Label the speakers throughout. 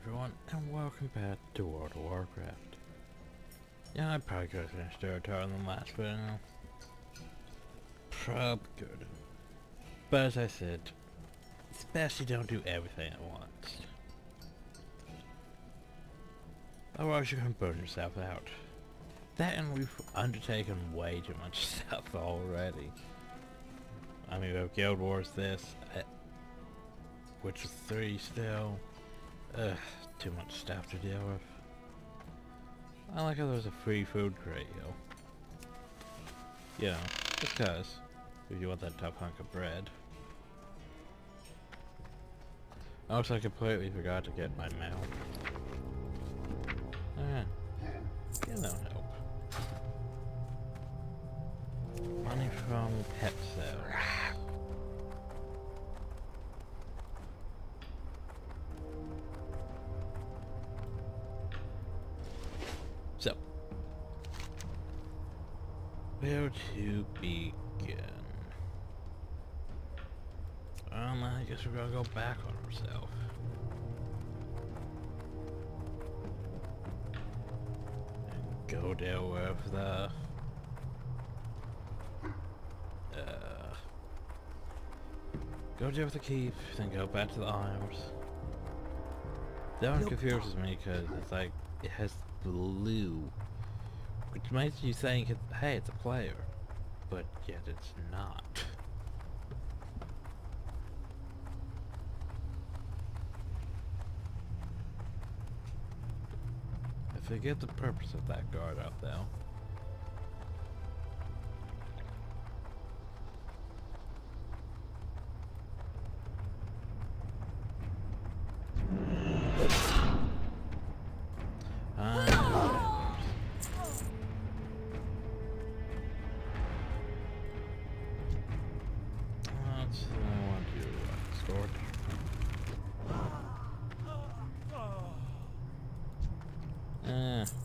Speaker 1: everyone, and welcome back to World of Warcraft. Yeah, I probably could have finished territory in the last video. Probably could. But as I said, it's best you don't do everything at once. Otherwise you're gonna burn yourself out. That, and we've undertaken way too much stuff already. I mean, we have Guild Wars this, Witcher 3 still. Ugh, too much stuff to deal with. I like how there's a free food crate, yo. You know, because if you want that top hunk of bread. Also, I completely forgot to get my mount. Yeah, that'll help. Money from pet sales. So, where to begin? I guess we're gonna go back on ourselves. And go deal with the go deal with the keep, then go back to the arms. That one confuses me because it's like it has blue, which makes you think, hey, it's a player, but yet it's not. I forget the purpose of that guard out there.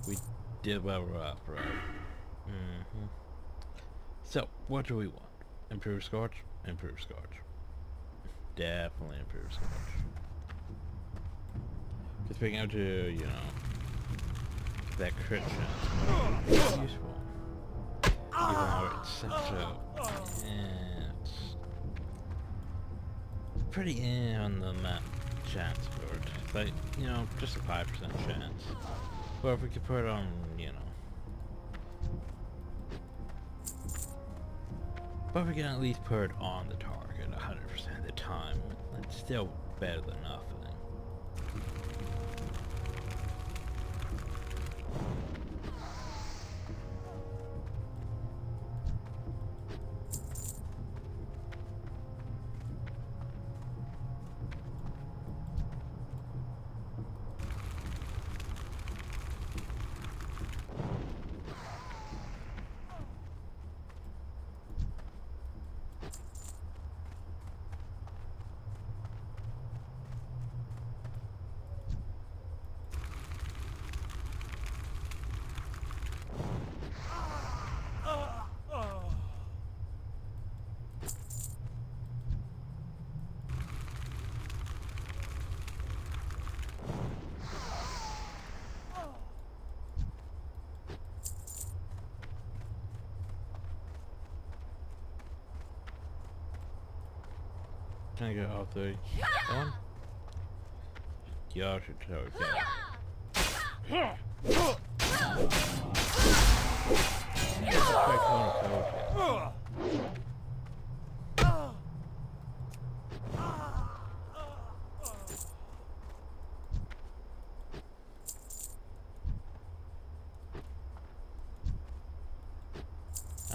Speaker 1: We did well up, right? So, what do we want? Improve Scorch? Improve Scorch. Definitely improve Scorch. Because being able to, you know, that crit chance is useful. Even though it's such a... it's pretty on the map chance for it. It's like, you know, just a 5% chance. But if we could put it on, you know... But if we can at least put it on the target 100% of the time, it's still better than nothing. Can I get all three? One? Yeah, I should tell you.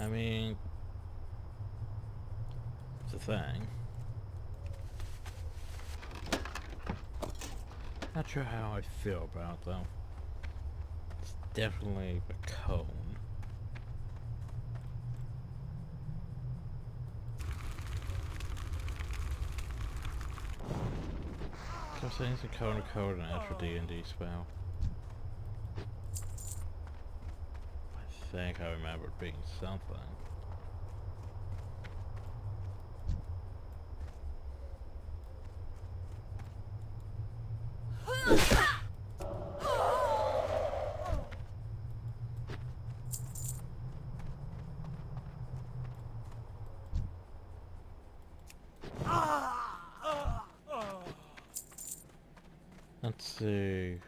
Speaker 1: I mean, it's a thing. Not sure how I feel about it, though. It's definitely a cone. So I'm saying it's a cone of code and extra D&D spell. I think I remember it being something. Let's see.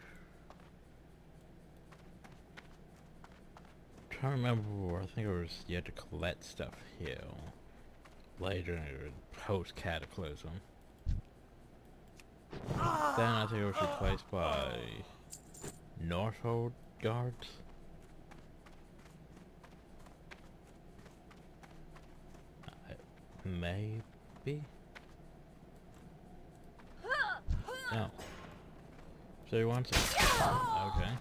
Speaker 1: Trying to remember, I think it was you had to collect stuff here later post Cataclysm. Then I think it was replaced by Northhold guards. Maybe? No. So you want it? Okay.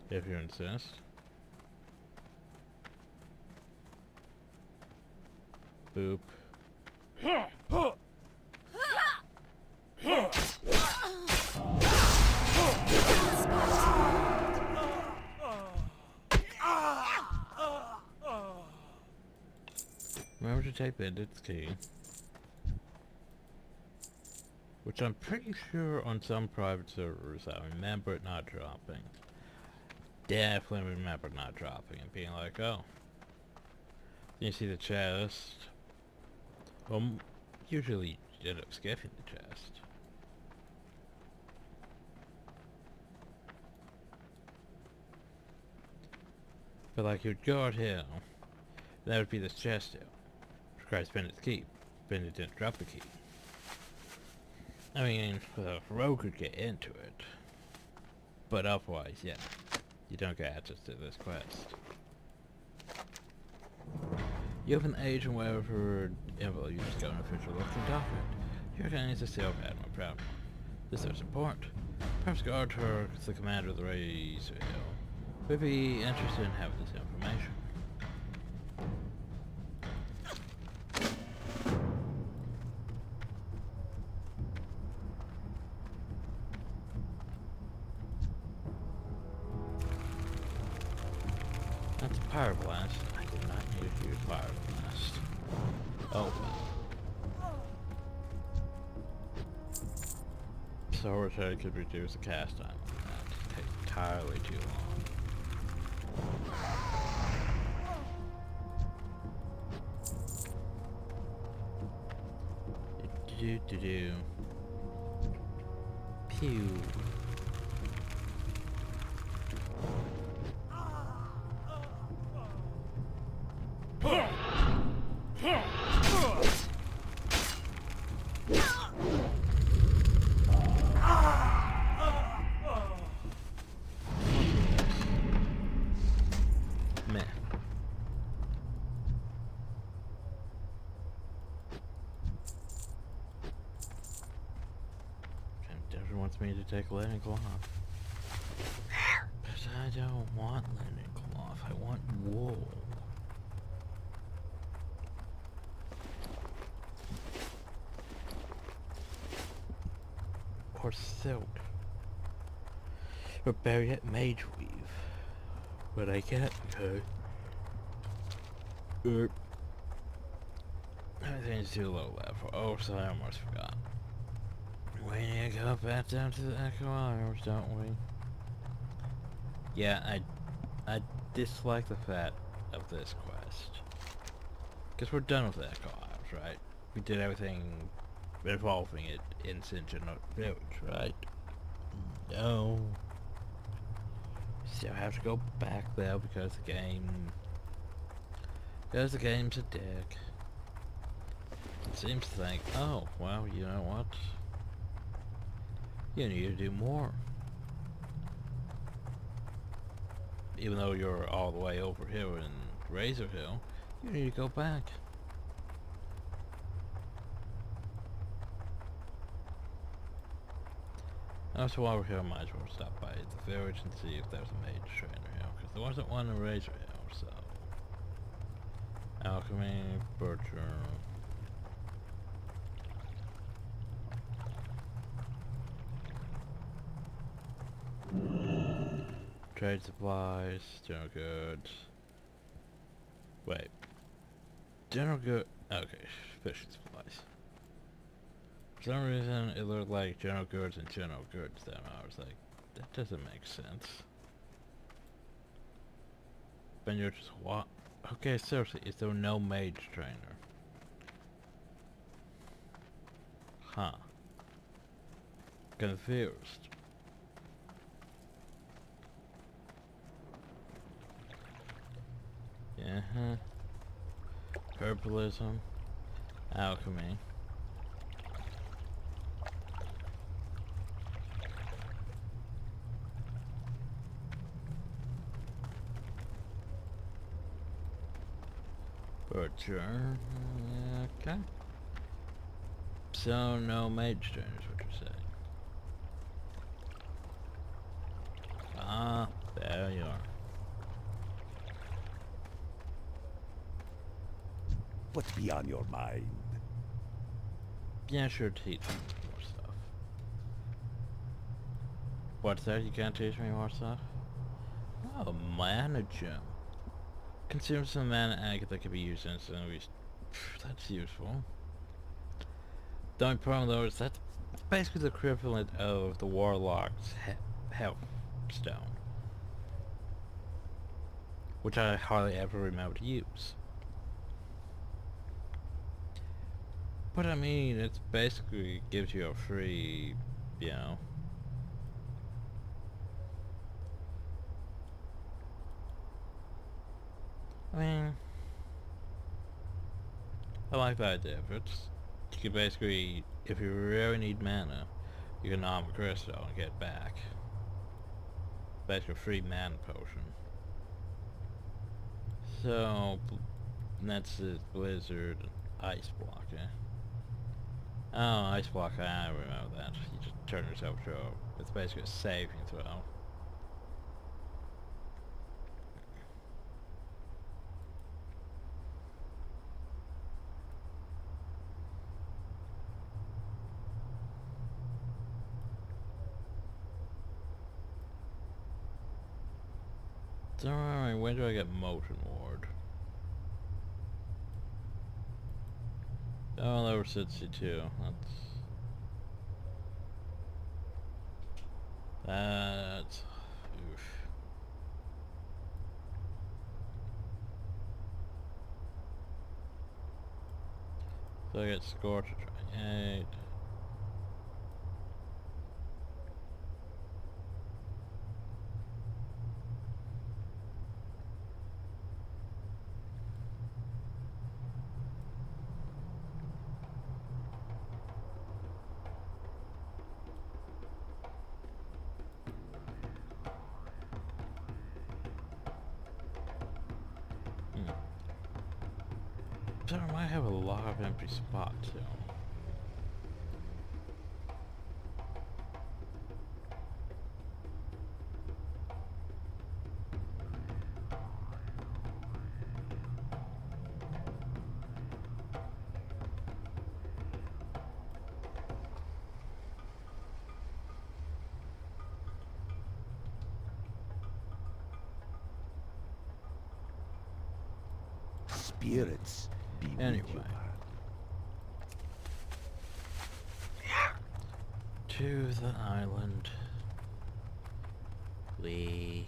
Speaker 1: If you insist. Boop. Remember to take Bandit's key. Which I'm pretty sure on some private servers I remember it not dropping. Definitely remember not dropping and being like, oh. You see the chest. Well, usually you end up skipping the chest. But like you'd go out here, that would be this chest here. Requires Bandit's key. Bandit didn't drop the key. I mean, the rogue could get into it. But otherwise, yeah. You don't get access to this quest. You have an agent wherever info you just got an official looking document. Your guy needs a seal pad, no problem. This is important. Perhaps Garturk, the commander of the Razor Hill, would be interested in having this information. That's a Pyroblast. I did not need to use Pyroblast. Oh well. Sword Shard could reduce the cast time on that. It takes entirely too long. Do. Pew. Wants me to take linen cloth. But I don't want linen cloth, I want wool. Or silk. Or better yet, mage weave. But I can't because everything's too low level. Oh, so I almost forgot. We need to go back down to the Echo Isles, don't we? Yeah, I dislike the fact of this quest. Because we're done with the Echo Isles, right? We did everything involving it in Sinjin Village, right? No. Still have to go back there because the game's a dick. It seems to think, oh, well, you know what? You need to do more. Even though you're all the way over here in Razor Hill, you need to go back. That's why we're here. I might as well stop by the village and see if there's a mage trainer here, because there wasn't one in Razor Hill, so. Alchemy, Butcher. Trade supplies, general goods. Wait. General good. Okay, fishing supplies. For some reason, it looked like general goods and general goods then. I was like, that doesn't make sense. Then you're just what? Okay, seriously, is there no mage trainer? Huh. confused. Uh-huh. Herbalism. Alchemy. Butcher. Okay. So no mage turn is what you're saying. Ah, there you are.
Speaker 2: What's be on your mind?
Speaker 1: Yeah, sure, teach me more stuff. What's that? You can't teach me more stuff? Oh, mana gem. Consume some mana agate that can be used instantly. That's useful. The only problem though is that's basically the equivalent of the warlock's health stone, which I hardly ever remember to use. But I mean, it's basically gives you a free, you know. I mean, I like the idea of it. You can basically, if you really need mana, you can arm a crystal and get back. Basically a free mana potion. So, that's the Blizzard Ice Block, eh? Oh, Ice Block, I remember that. You just turn yourself to it's basically a saving throw. So, alright, when do I get Molten Ward? Oh, level 62. That's... Oof. So I get Scorch at 28. So I might have a lot of empty spots here.
Speaker 2: Spirits be with
Speaker 1: Anyway.
Speaker 2: you, man.
Speaker 1: To the island. We...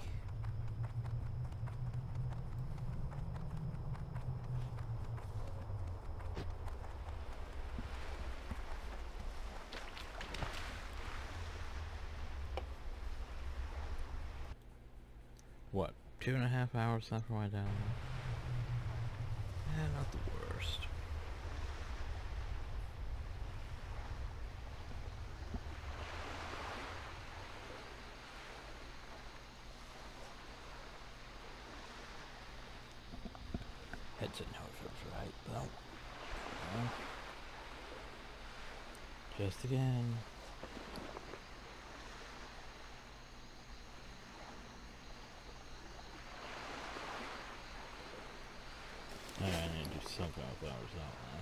Speaker 1: What, 2.5 hours left for my download? Yeah, not the worst. Headset know if it was right, though. Well, just again. I need to do something with that result now.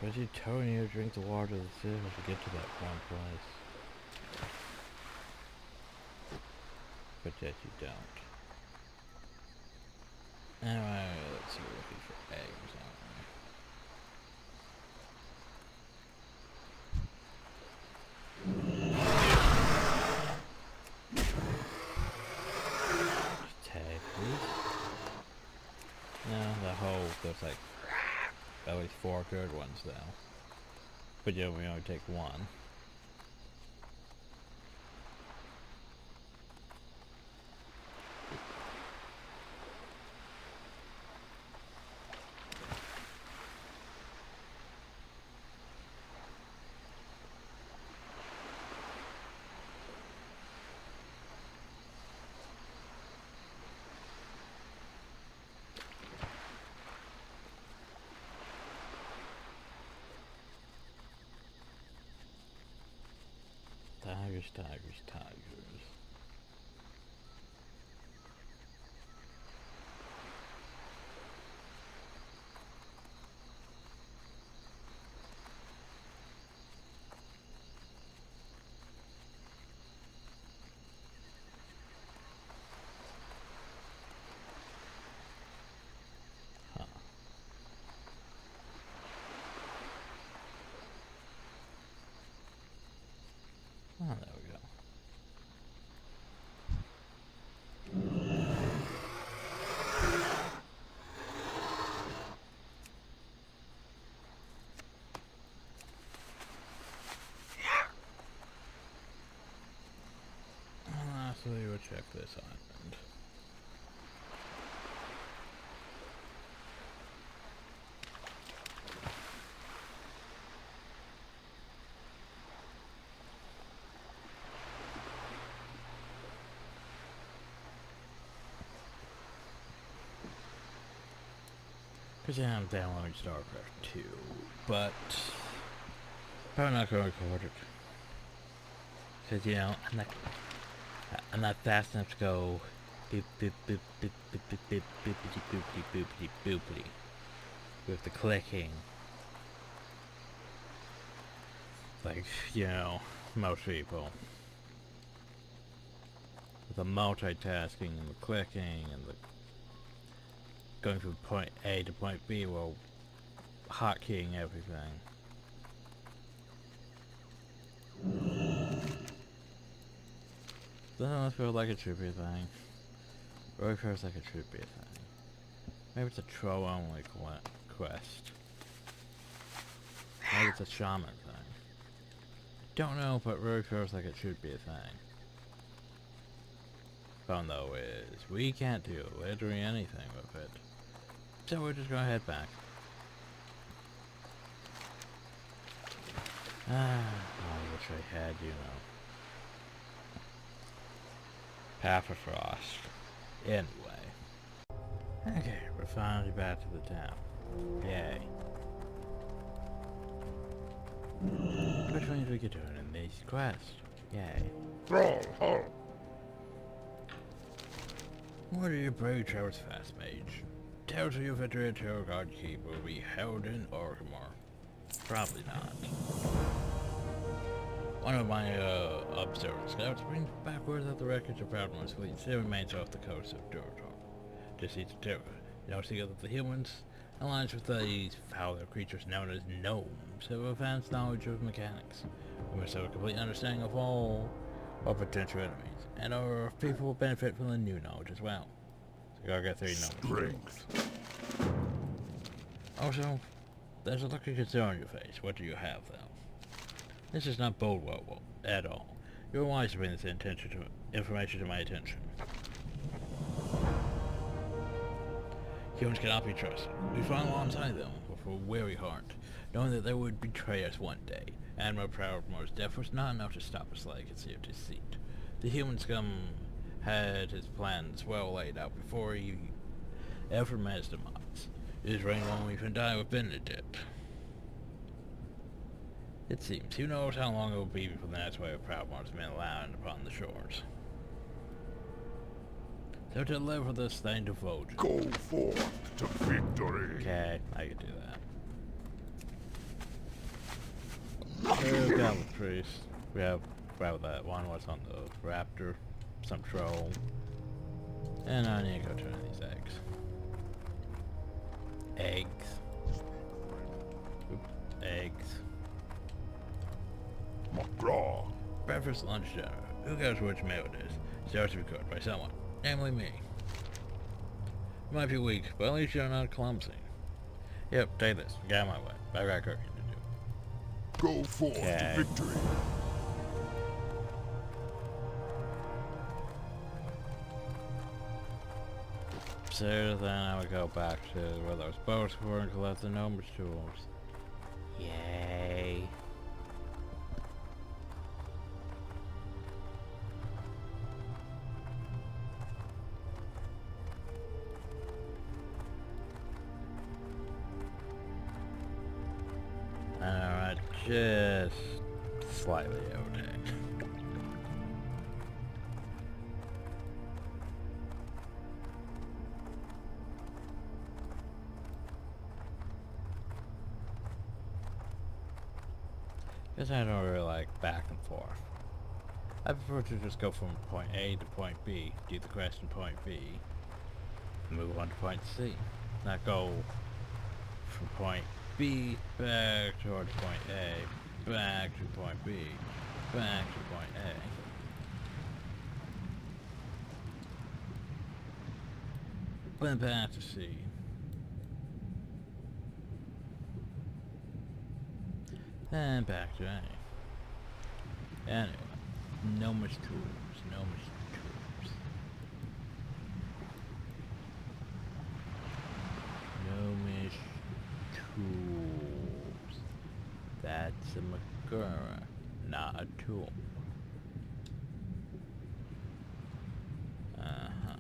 Speaker 1: But you telling you to drink the water of the city to get to that one place. But yet you don't. Anyway, let's see, we're looking for eggs, aren't we? Tag, please. No, the whole, there's like at least 4 good ones now. But yeah, we only take one. Tigers, tigers, tigers. Huh. Oh, there we go. So we'll check this island. Because yeah, I'm downloading StarCraft 2, but probably not going to record it. Because, you know, I'm not fast enough to go boop boop boop boop boop boop boop boopity boopity boopity boopity with the clicking. Like, you know, most people. With the multitasking and the clicking and the going from point A to point B while hotkeying everything. Doesn't it feel like it should be a thing? Really feels like it should be a thing. Maybe it's a troll only quest. Maybe it's a shaman thing. Don't know, but really feels like it should be a thing. Problem though is, we can't do literally anything with it. So we're just gonna head back. I wish I had, you know. Path of Frost. Anyway. Okay, we're finally back to the town. Yay. Which means we can turn in these quests. Yay.
Speaker 2: Thrall, ho!
Speaker 1: What are your brave Traverse Fast Mage? Territory of Veteran Terror Guard Keep will be held in Orgrimmar. Probably not. One of my observant scouts brings back word that the wreckage of Proudmore's fleet still remains off the coast of Durator. Just east of Terra. Noticing that the humans, alliance with these fouler creatures known as gnomes, have advanced knowledge of mechanics. We must have a complete understanding of all our potential enemies, and our people will benefit from the new knowledge as well. So you gotta get 3 gnomes.
Speaker 2: Strength.
Speaker 1: Also, there's a look of concern on your face. What do you have, though? This is not bold well at all. You're wise to bring this information to my attention. Humans cannot be trusted. We fought alongside them with a weary heart, knowing that they would betray us one day. Admiral Proudmore's death was not enough to stop us like conceived deceit. The human scum had his plans well laid out before he ever met his demise. His reign won't even die with Benedict. It seems. Who knows how long it will be before the next wave of Proudmore's men land upon the shores. So to deliver this thing to Vol'jin.
Speaker 2: Go forth to victory.
Speaker 1: Okay, I can do that. We've got the priest. We have that one. What's on the raptor? Some troll. And I need to go turn these eggs. Eggs. Oops. Eggs.
Speaker 2: McGraw.
Speaker 1: Breakfast, lunch, dinner. Who cares which meal it is? Starts to be cooked by someone. Namely me. You might be weak, but at least you're not clumsy. Yep, take this. Get out of my way. I got cooking to do.
Speaker 2: Go forth to victory.
Speaker 1: So then I would go back to where those boats were and collect the numbers tools. Yay. Alright, just slightly okay. Guess I don't really like back and forth. I prefer to just go from point A to point B, do the quest in point B, move on to point C. Not go from point B back towards point A, back to point B, back to point A. Then back to C. Then back to A. Anyway, no much tools, no much tools. No much tools. That's a Magura, not a tool. Uh-huh.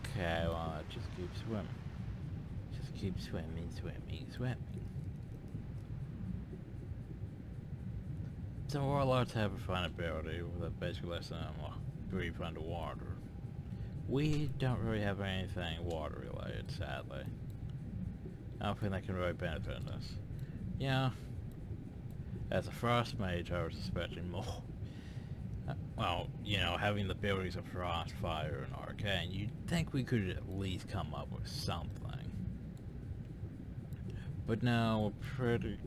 Speaker 1: Okay, well, just keep swimming. Just keep swimming, swimming, swimming. So warlords have a fun ability that basically lets them breathe underwater. We don't really have anything water related, sadly. I don't think that can really benefit us. Yeah, as a frost mage I was expecting more. Well, you know, having the abilities of frost, fire, and arcane, you'd think we could at least come up with something. But no, we're pretty...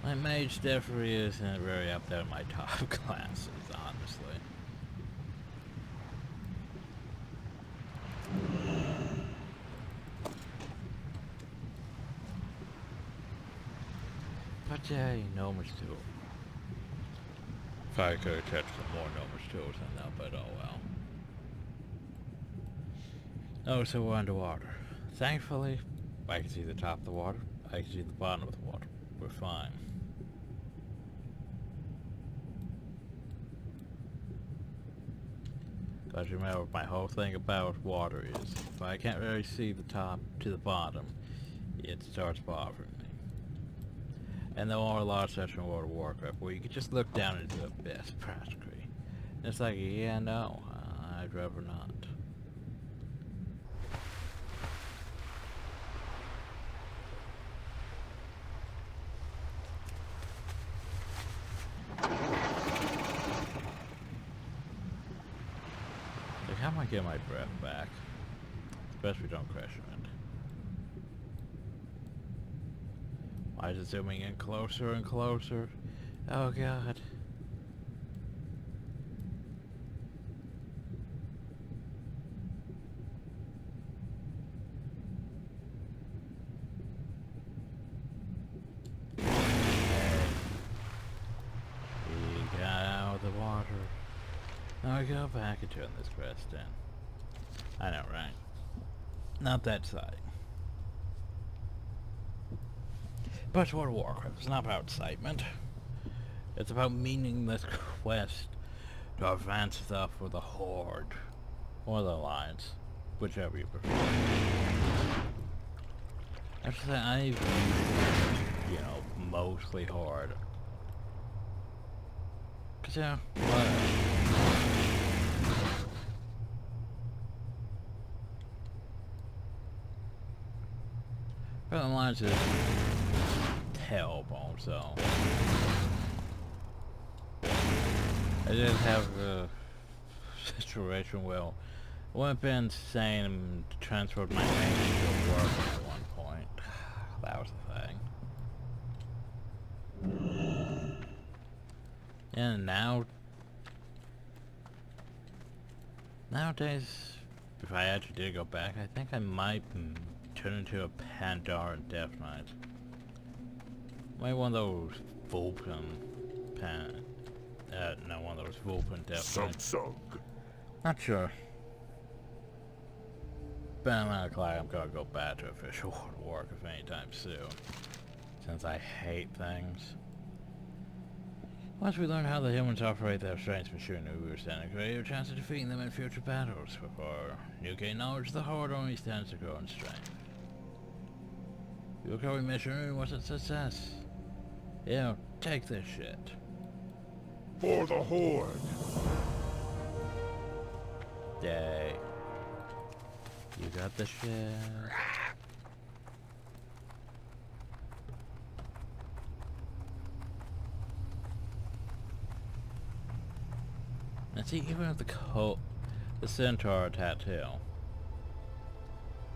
Speaker 1: My mage definitely isn't very up there in my top classes, honestly. But yeah, Gnomish too. If I could catch some more Gnomish tools than that, but oh well. Oh, so we're underwater. Thankfully, I can see the top of the water, I can see the bottom of the water. We're fine. Because remember, my whole thing about water is, if I can't really see the top to the bottom, it starts bothering me. And there are a lot of such in World of Warcraft where you can just look down into the abyss, practically. And it's like, yeah, no, I'd rather not. Like, how am I getting my breath back? Best we don't crash it. Why is it zooming in closer and closer? Oh god. We got out of the water. Now we go back and turn this quest in. I know, right? Not that side. But World of Warcraft is not about excitement. It's about meaningless quest to advance stuff for the Horde. Or the Alliance. Whichever you prefer. Actually, I've used, you know, mostly Horde. Cause yeah, but the Alliance is terrible, so I did have a situation where I went up insane and transferred my name to work at one point. That was the thing. And nowadays, if I actually did go back, I think I might turn into a Pandaren Death Knight. Maybe one of those Vulcan no, one of those Vulcan Death Knights. Not sure. But I'm not glad I'm gonna go back to official World of Warcraft anytime soon, since I hate things. Once we learn how the humans operate their strange machinery, we stand a greater chance of defeating them in future battles. For you gain knowledge, the Horde only stands to grow in strength. Your growing machinery was a success. Yeah, take this shit.
Speaker 2: For the Horde.
Speaker 1: Yay. You got the shit. And see, even with the Centaur tattoo,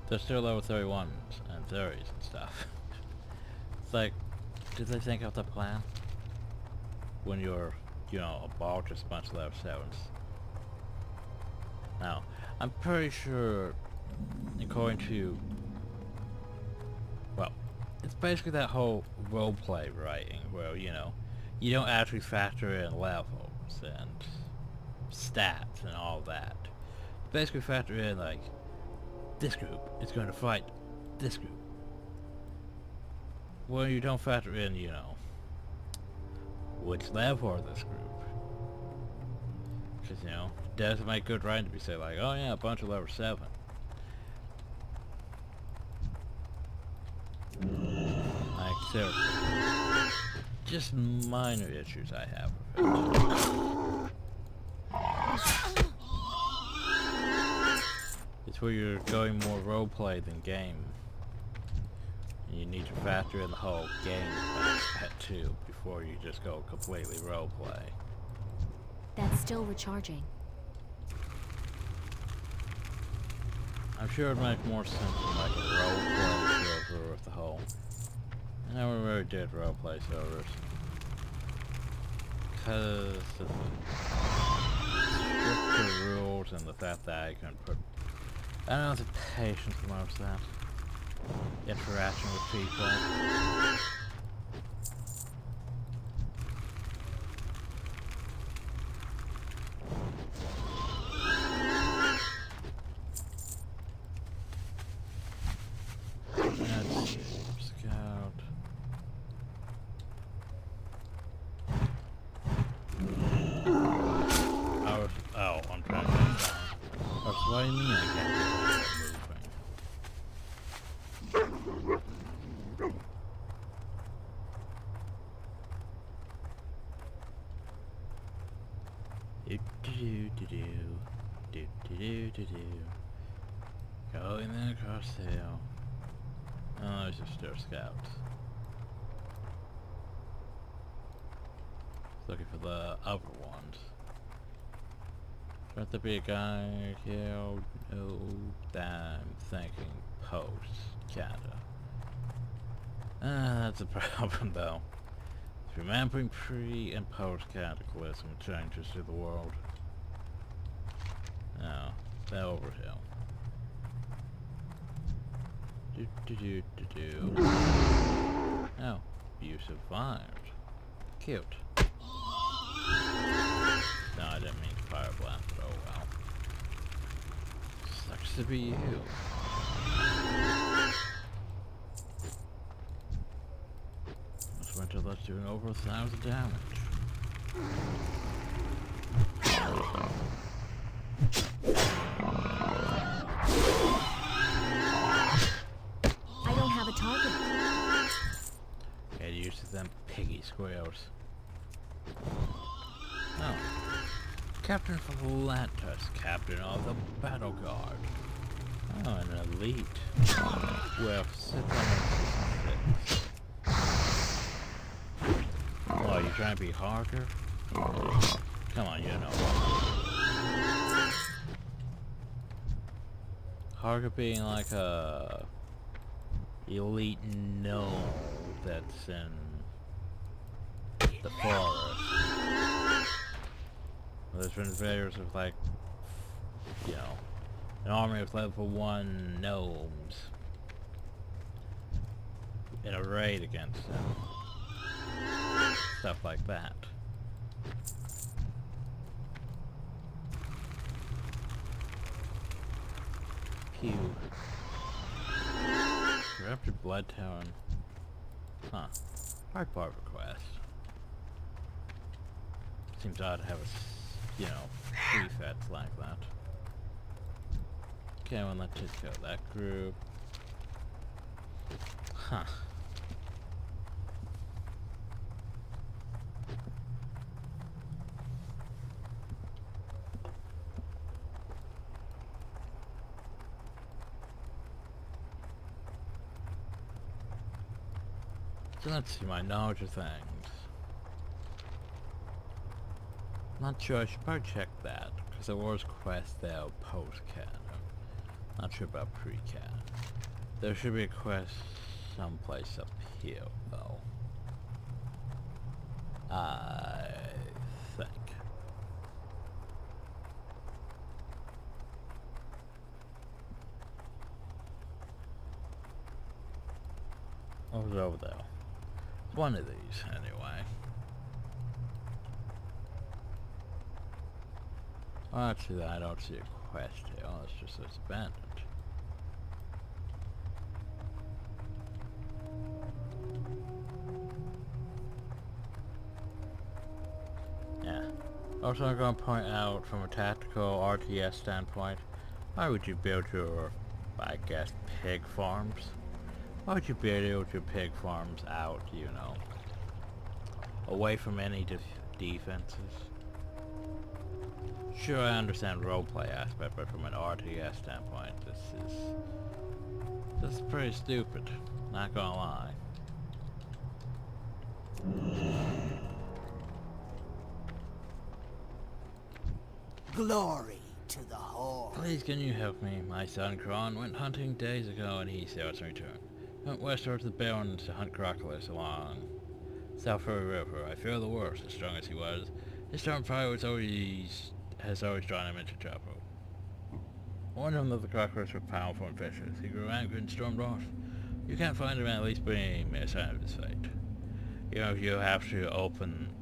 Speaker 1: they're still level 31s and 30s and stuff. It's like, did they think of the plan? When you're, you know, a ball just a bunch of level 7s. Now, I'm pretty sure, according to, well, it's basically that whole roleplay writing where, you know, you don't actually factor in levels and stats and all that. You basically factor in, like, this group is going to fight this group. Well, you don't factor in, you know, which level are this group. Because, you know, it doesn't make good writing to be say like, oh yeah, a bunch of level 7. Like, seriously. Just minor issues I have with it. It's where you're going more roleplay than game. And you need to factor in the whole game aspect too before you just go completely roleplay.
Speaker 3: That's still recharging.
Speaker 1: I'm sure it'd make more sense in like a roleplay server with the whole. I never really did roleplay servers. Because of the stricter rules and the fact that I can put, I don't know, the patience for most of that. Interaction with people. Scout. Oh, I'm trying to get down. Oh, so what do you mean I can't do that moving? Going then across the hill. Oh, there's just their scouts. Looking for the other ones. Should there be a guy killed? No, I'm thinking post Canada. That's a problem though. Remembering pre and post cataclysm changes to the world. Now, that overhill. Oh, you survived. Cute. No, I didn't mean to fire blast, but oh well. Sucks to be you. This winter that's doing over 1,000 damage.
Speaker 3: I don't have a target.
Speaker 1: Get used to them piggy squirrels. Oh. Captain Philantus, captain of the Battle Guard. Oh, an elite. Well, sit down. Oh, you trying to be Harker? Come on, you know. Harker being like a elite gnome that's in the forest. Well, there's been invaders of like, you know, An army of level 1 gnomes in a raid against them. Stuff like that. Pew. Corrupted Blood Town. Huh. Hard part of a quest. Seems odd to have a, prefets like that. Okay, well let's just go that group. Huh. So let's see my knowledge of things. Not sure, I should probably check that, because there was quest there post-canon. Not sure about pre-canon. There should be a quest someplace up here, though. I think. What was over there? One of these, anyway. Oh, actually, I don't see a quest here. Oh, it's just it's abandoned. Yeah. Also, I'm going to point out from a tactical RTS standpoint, why would you build your, I guess, pig farms? Why would you build your pig farms out, away from any defenses? Sure, I understand roleplay aspect, but from an RTS standpoint, this is pretty stupid. Not gonna lie.
Speaker 4: Glory to the Horde.
Speaker 1: Please, can you help me? My son Kron went hunting days ago, and he saw us return. Went west towards the Barrens to hunt crocodiles along South Furry River. I fear the worst. As strong as he was, his stormfire has always drawn him into trouble. Warned him that the crocodiles were powerful and vicious. He grew angry and stormed off. You can't find him, at least bring me a sign of his fate. You have to open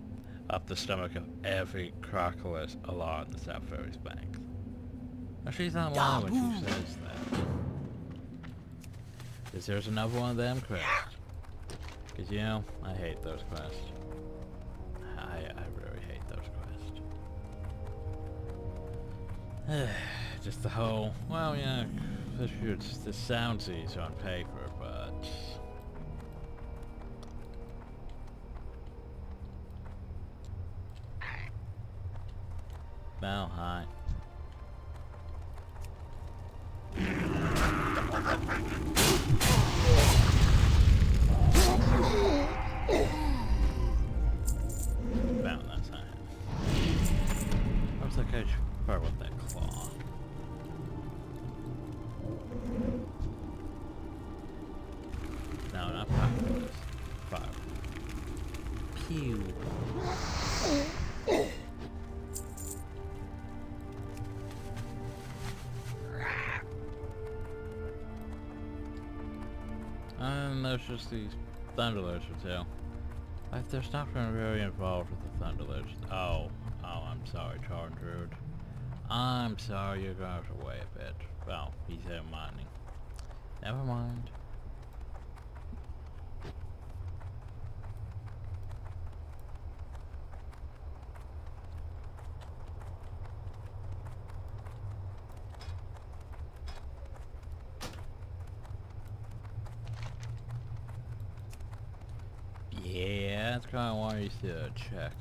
Speaker 1: up the stomach of every crocodile along the South Ferry's banks. Now she's not lying when she says that. Because there's another one of them quests. Because, I hate those quests. I really hate those quests. Just the whole, well, yeah, this sounds easy on paper, but... Well, hi. Found that sign. I was like, I should start with that claw. No, not fire. Fire. Pew. And there's just these Thunderlords for sale. Like, there's nothing really involved with the Thunderlords. Oh, I'm sorry, Charndruid. I'm sorry, you're going to have to wait a bit. Well, he's there mining. Never mind. Yeah, that's kind of what I used to check.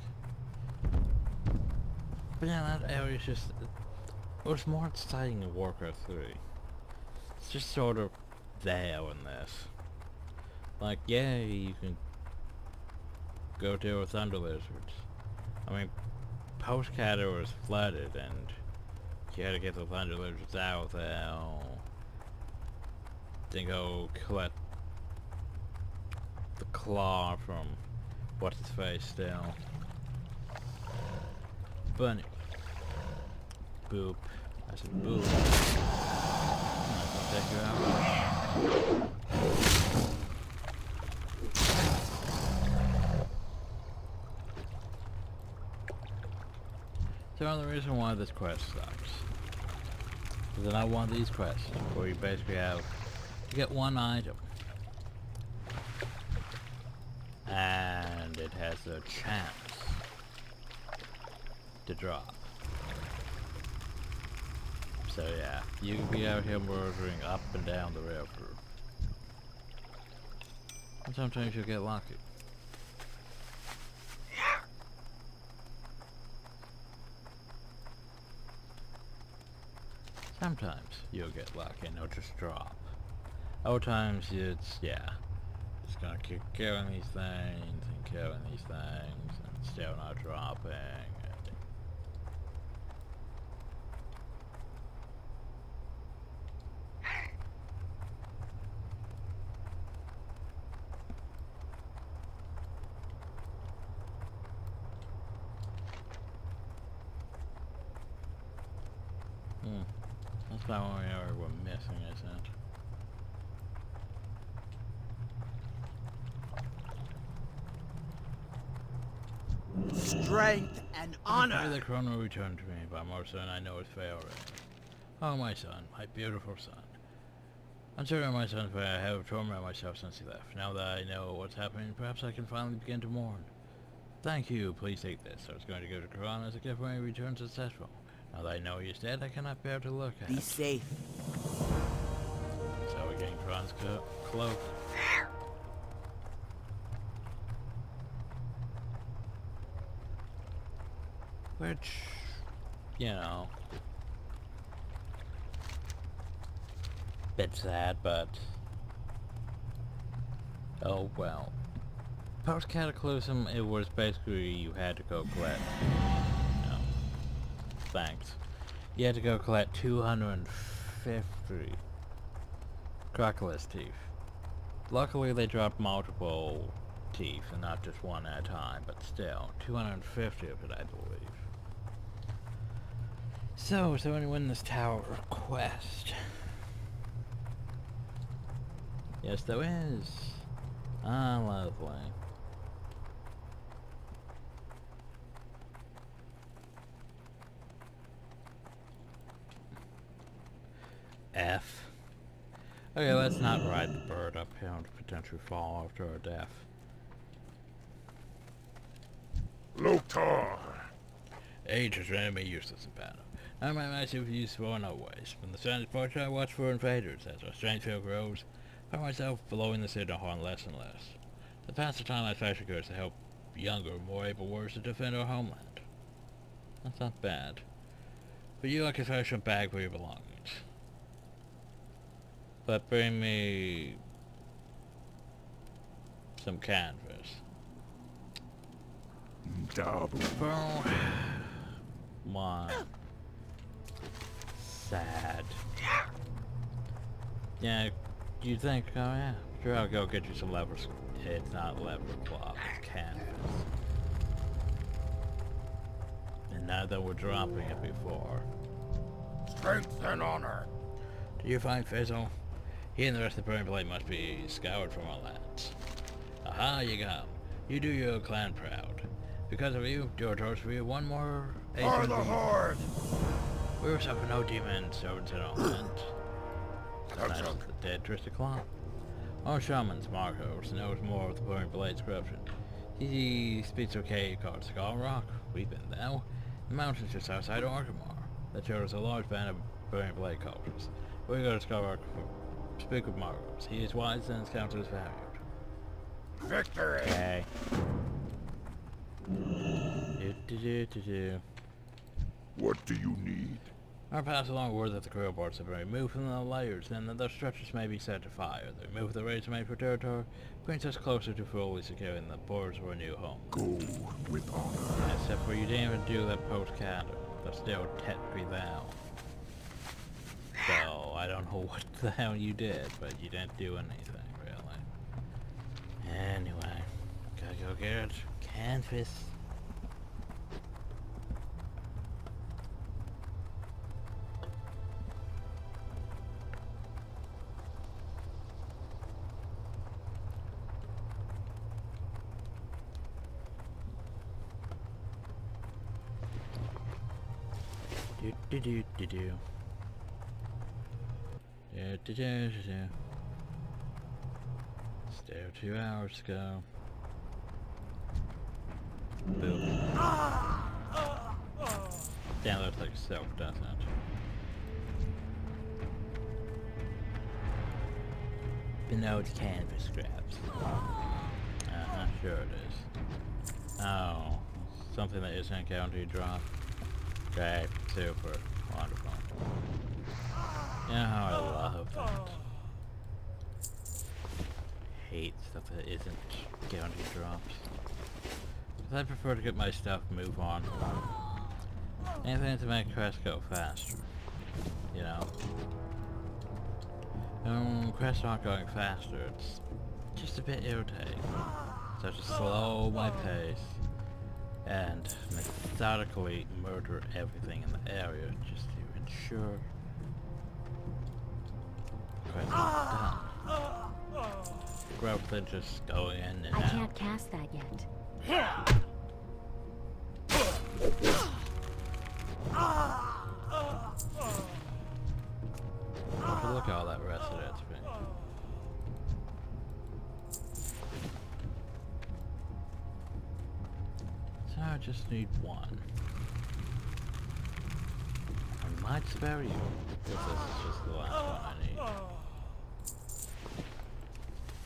Speaker 1: But yeah, that area is just... It was more exciting in Warcraft 3. It's just sort of there in this. Like, yeah, you can go deal with Thunder Lizards. I mean, Postcatter was flooded and you had to get the Thunder Lizards out there. Then go collect the claw from what's his face still. Bunny. Boop. I said boop. take you out. So the reason why this quest sucks is that I want these quests where you basically have to get one item and it has a chance to drop. So yeah, you can be out here murdering up and down the river. And sometimes you'll get lucky. Sometimes you'll get lucky and it'll just drop. Other times it's, yeah, just gonna keep killing these things and killing these things and still not dropping. That's not what we're missing, isn't it?
Speaker 4: Strength and honor.
Speaker 1: The chrono returned to me, but more son I know it's fair already. Oh, my son, my beautiful son. I'm certain my son, for I have tormented myself since he left. Now that I know what's happening, perhaps I can finally begin to mourn. Thank you, please take this. I was going to give it to Quran as a gift when he returns successful. Now that I know he's dead, I cannot bear to look at
Speaker 4: Be
Speaker 1: him.
Speaker 4: safe.
Speaker 1: So we're getting Quran's cloak. Which, you know, bit sad, but oh well. Post Cataclysm, it was basically you had to go collect. No, thanks. You had to go collect 250 Crocodile teeth. Luckily, they dropped multiple teeth and not just one at a time, but still, 250 of it, I believe. So, is there anyone in this tower quest? Yes, there is. Ah, lovely. F. Okay, let's not ride the bird uphill to potentially fall after our death.
Speaker 2: Loktar!
Speaker 1: Age has rendered me useless in battle. Now my massive useful in other ways. When the sun is bright, I watch for invaders. As our strength field grows, I find myself blowing the city horn less and less. The pass of time I fashion goes to help younger, more able warriors to defend our homeland. That's not bad. But you like a fashion bag for your belongings. But bring me some canvas.
Speaker 2: Double.
Speaker 1: Bro, my sad. Yeah, do you think? Oh yeah, sure. I'll go get you some leather. It's not leather cloth. It's canvas. And now that we're dropping it before.
Speaker 2: Strength and honor.
Speaker 1: Do you find Fizzle? He and the rest of the burning blade must be scoured from our lands. Aha, you come. You do your clan proud. Because of you, Dortos, we have one more
Speaker 2: For the horde!
Speaker 1: We were suffer no demon servants at all, and
Speaker 2: That's
Speaker 1: the dead Trista Claw. Our shamans, Marcos, knows more of the burning blade's corruption. He speaks of a cave called Skull Rock. We've been there. The mountains just outside Orgrimmar. That shows a large band of burning blade cultures. We go to Skull Rock to speak with Marcos. He is wise and his counsel is valued.
Speaker 2: Victory!
Speaker 1: Okay.
Speaker 2: What do you need?
Speaker 1: I pass along word that the career boards have been removed from the layers and that the structures may be set to fire. The removal of the raids made for territory brings us closer to fully securing the borders of our new home.
Speaker 2: Go with honor.
Speaker 1: Except for you didn't even do that post-cannon, but still technically thou. So, I don't know what the hell you did, but you didn't do anything, really. Anyway, gotta go get canvas. Do do do do. Do do do do do. Still 2 hours ago. Boom. Damn, looks like silk, doesn't it? But no, it's canvas scraps. Sure it is. Oh, something that isn't guaranteed drop. Great, super, wonderful. You know how I love that. Hate stuff that isn't guaranteed drops. Because I prefer to get my stuff, move on. Anything to make quests go faster. You know? Quests aren't going faster, it's just a bit irritating. So I just slow my pace and methodically murder everything in the area just to ensure quests are done. Rather than just going in and
Speaker 3: I
Speaker 1: out.
Speaker 3: can't cast that yet.
Speaker 1: But look at all that rest of that spring. So I just need one. I might spare you, if this is just the last one I need.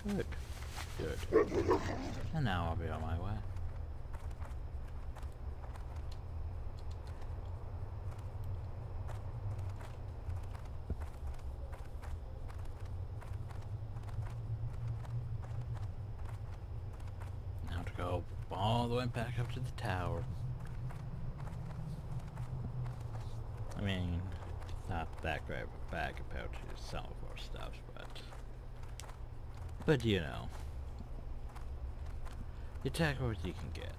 Speaker 1: Good. Good. And now I'll be on my way. Now to go all the way back up to the tower. I mean, it's not that great of a bag compared to some of our stuff, but you know, you take what you can get.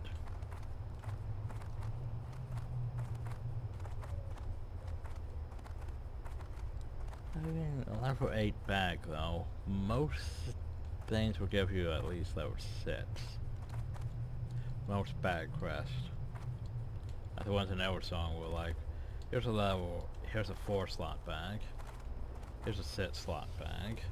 Speaker 1: I mean, a level 8 bag though, most things will give you at least level 6. Most bag quests. Like the ones in our song were like, here's a 4 slot bag, here's a 6 slot bag.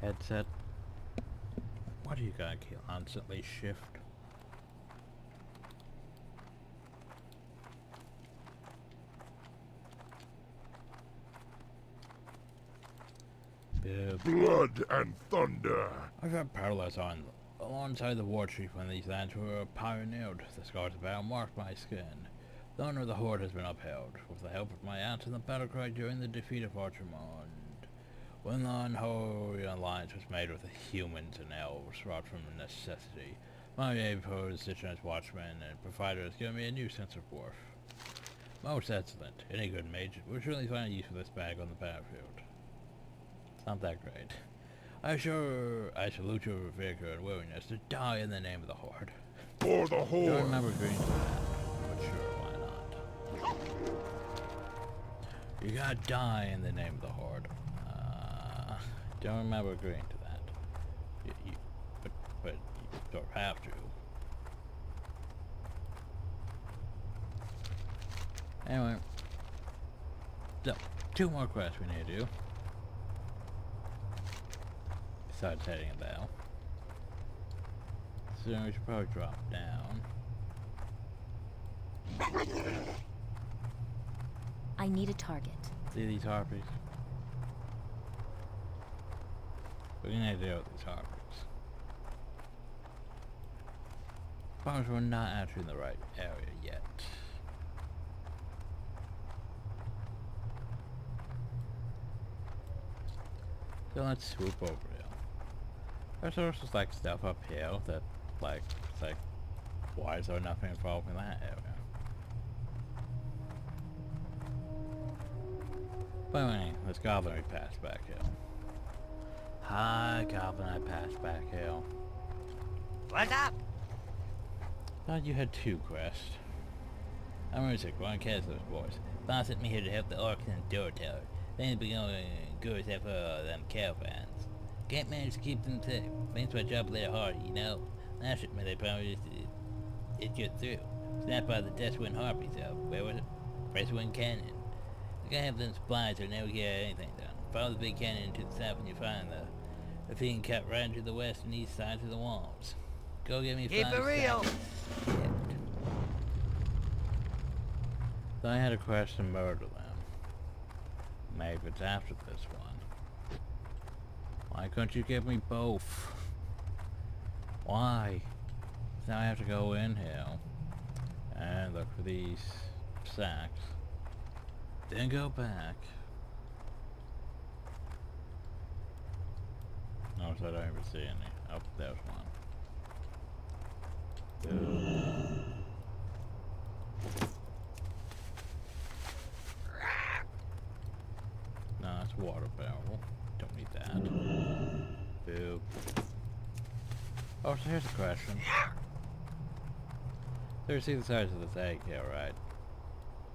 Speaker 1: Headset. What do you gotta constantly shift?
Speaker 2: Blood and thunder.
Speaker 1: I've had parallels on alongside the war chief when these lands were pioneered. The scars of battle marked my skin. The honor of the Horde has been upheld, with the help of my aunt and the battle cry during the defeat of Archimond. When the unholy alliance was made with the humans and elves, wrought from necessity, my aim for position as watchman and provider has given me a new sense of worth. Most excellent. Any good mage will surely find a use for this bag on the battlefield. It's not that great. I salute your vigor and willingness to die in the name of the Horde.
Speaker 2: For the
Speaker 1: Don't
Speaker 2: Horde.
Speaker 1: remember agreeing to that, but sure, why not? You gotta die in the name of the Horde. Don't remember agreeing to that. But you don't have to. Anyway. So, 2 more quests we need to do. Besides heading a bell. So we should probably drop down.
Speaker 3: I need a target.
Speaker 1: See these harpies? We're gonna deal with these harpies. As we're not actually in the right area yet. So let's swoop over here. There's also like stuff up here that like, it's like, why is there nothing involved in that area? But anyway, let's goblin I pass back hill. Hi, goblin I pass back hill.
Speaker 4: What's up?
Speaker 1: Thought you had 2 quests. I'm Rusick, one of Kessler's boys. Boss sent me here to help the orcs in the door tower. Then be going to go except for them caravans. Can't manage to keep them safe. Makes my job a little harder, you know. Last shipment they promised it get through. Snapped by the Deathwind Harpies out. Where was it? Breastwind Canyon. I gotta have them supplies or never get anything done. Follow the big canyon to the south and you find the thing cut right into the west and east sides of the walls. Go get me 5
Speaker 4: Keep it real.
Speaker 1: seconds. So I had a quest to murder them. Maybe it's after this one. Why couldn't you give me both? Why? So now I have to go in here and look for these sacks. Then go back. Notice I don't even see any. Oh, there's one. No, that's a water barrel. Don't need that. Boop. Oh, so here's the question. So you see the size of this egg here, right?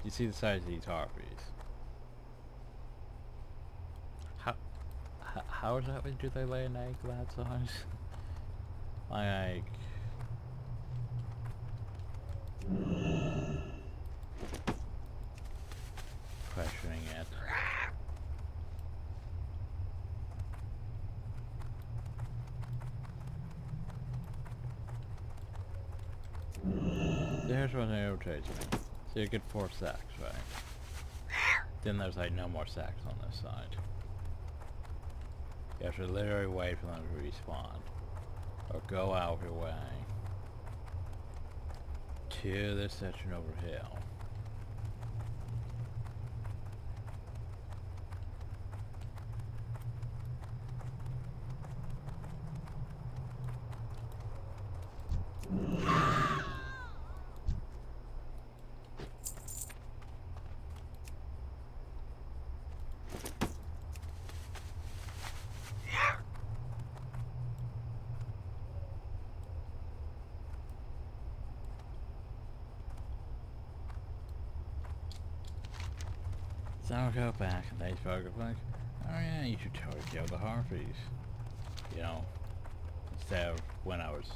Speaker 1: You see the size of these harpies. How exactly do they lay an egg that size? Like... questioning it. Here's what irritates me. So you get 4 sacks, right? Then there's like no more sacks on this side. You have to literally wait for them to respawn. Or go out your way to this section over here. So I'll go back and these folks are like, oh yeah, you should totally kill the harpies. You know, instead of when I was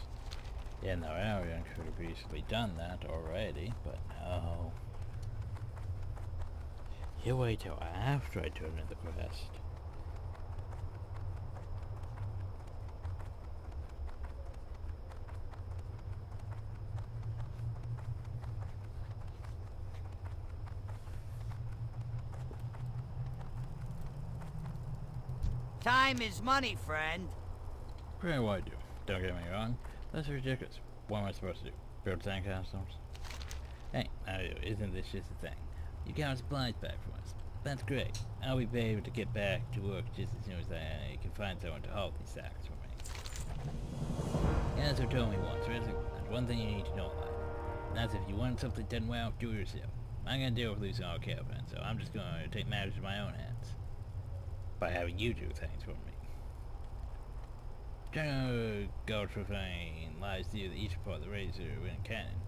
Speaker 1: in the area, I could have easily done that already, but no. You wait till after I turn in the quest.
Speaker 4: Time is money, friend.
Speaker 1: Pretty what I do. Don't get me wrong. That's ridiculous. What am I supposed to do? Build sandcastles? Hey, isn't this just a thing? You got supplies back from us. That's great. I'll be able to get back to work just as soon as I can find someone to haul these sacks for me. As you told me once, there's one thing you need to know about. And that's if you want something done well, do it yourself. I'm gonna deal with losing our caravan, so I'm just gonna take matters in my own hands. By having you do things for me. General Gulch Ravine lies near the eastern part of the Razorwind Canyon.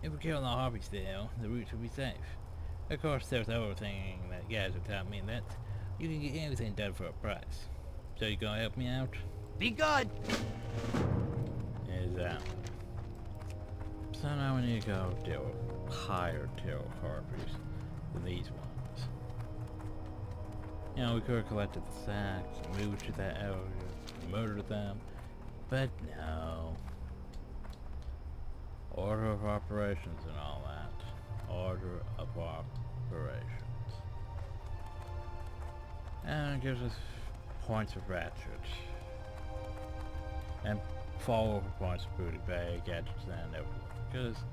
Speaker 1: If we kill the harpies there, the routes will be safe. Of course, there's the other thing that guys will tell me, that you can get anything done for a price. So you gonna help me out?
Speaker 4: Be good.
Speaker 1: Exactly. So now we need to go deal with higher tier harpies than these ones. You know, we could have collected the sacks, moved to that area, murdered them, but no. Order of operations and all that. Order of operations. And it gives us points of ratchet. And follow over points of booty bag, gadgets, and everything. Because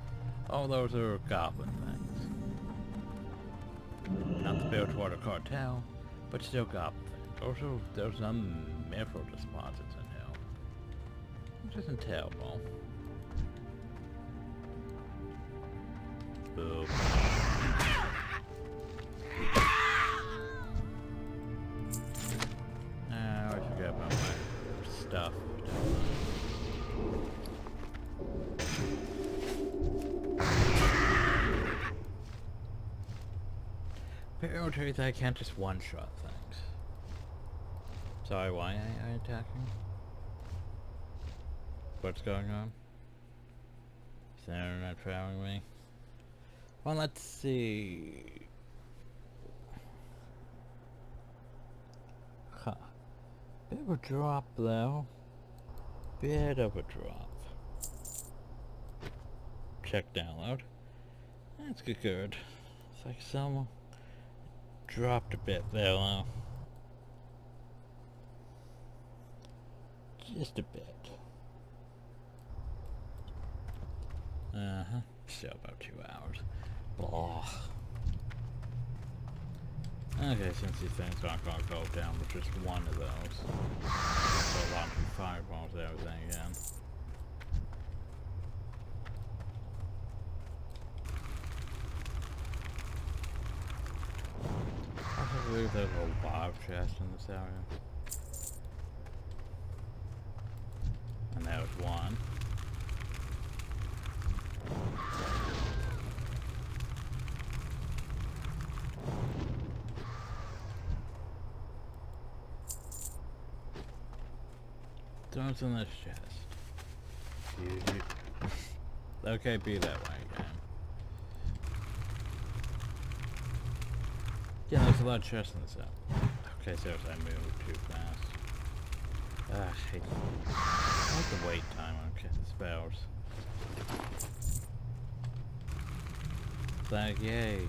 Speaker 1: all those are goblin things. Not the Bilgewater Cartel, but still goblin things. Also, there's some mithril deposits in hell. Which isn't terrible. Boop. about my stuff. Apparently truth, I can't just one-shot things. Sorry, why am I attacking? What's going on? Is the internet failing me? Well, let's see. Huh. Bit of a drop, though. Bit of a drop. Check download. That's good. It's like some dropped a bit there, though. Just a bit. Still about 2 hours. Blah. Okay, since these things aren't gonna go down with just one of those. So launching fireballs and everything again. I believe there's a lot of chests in this area. And that was one. What's in this chest? Okay, be that way again. Yeah, there's a lot of chests in this up. Okay, seriously, I moved too fast. I like the wait time on spells. It's like, yay.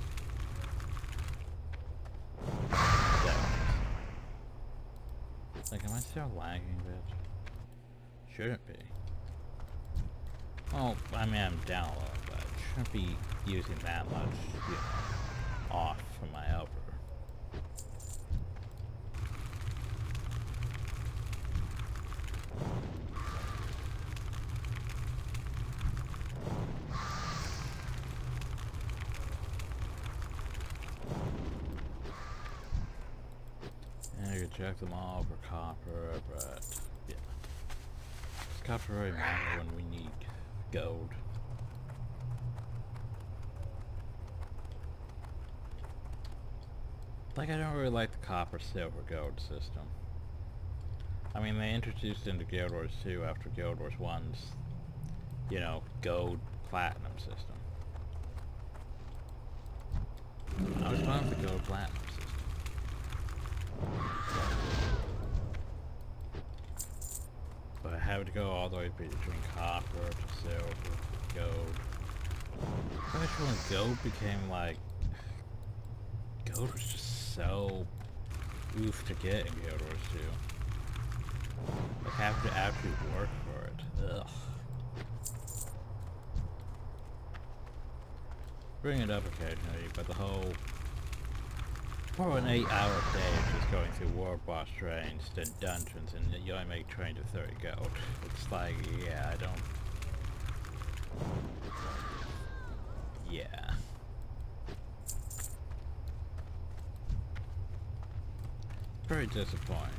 Speaker 1: Like, am I still lagging a bit? Shouldn't be. Well, I mean, I'm down a little, but shouldn't be using that much, you know, off from my upper. And you can check them all for copper, but yeah. Copper really matter when we need gold. Like, I don't really like the copper, silver, gold system. I mean, they introduced into Guild Wars 2 after Guild Wars 1's, you know, gold, platinum system. I was fine with the gold, platinum system. But I have to go all the way between copper to silver, gold. Especially when gold became like... Gold was just so oof to get in Guild Wars 2. Like, have to actually work for it. Ugh. Bring it up occasionally, but the whole... For an 8-hour day of just going through war boss trains, then dungeons, and you only make 20 to 30 gold. It's like, yeah, I don't... Yeah. Very disappointing.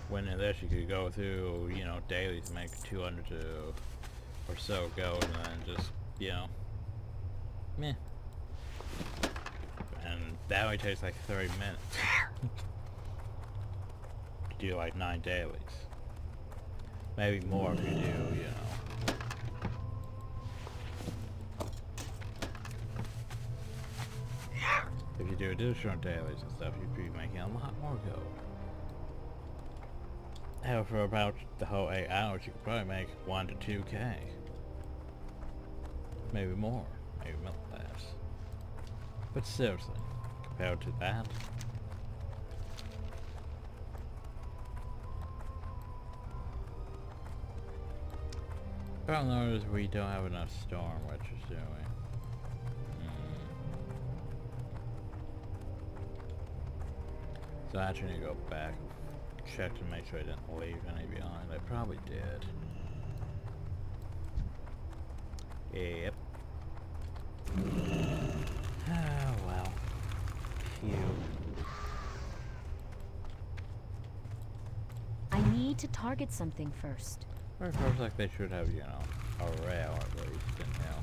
Speaker 1: When in this you could go through, you know, daily to make 200 to or so gold, and then just, you know, meh. And that only takes like 30 minutes. To do like 9 dailies. Maybe more if you do, you know. If you do additional dailies and stuff, you'd be making a lot more gold. Hell, for about the whole 8 hours, you could probably make 1 to 2k. Maybe more. Maybe less. But seriously, compared to that... Problem though is we don't have enough storm witches, do we? So I actually need to go back and check to make sure I didn't leave any behind. I probably did. Yep. Oh well. Phew.
Speaker 3: need to target something first.
Speaker 1: Or it feels like they should have, you know, a rail at least in hell.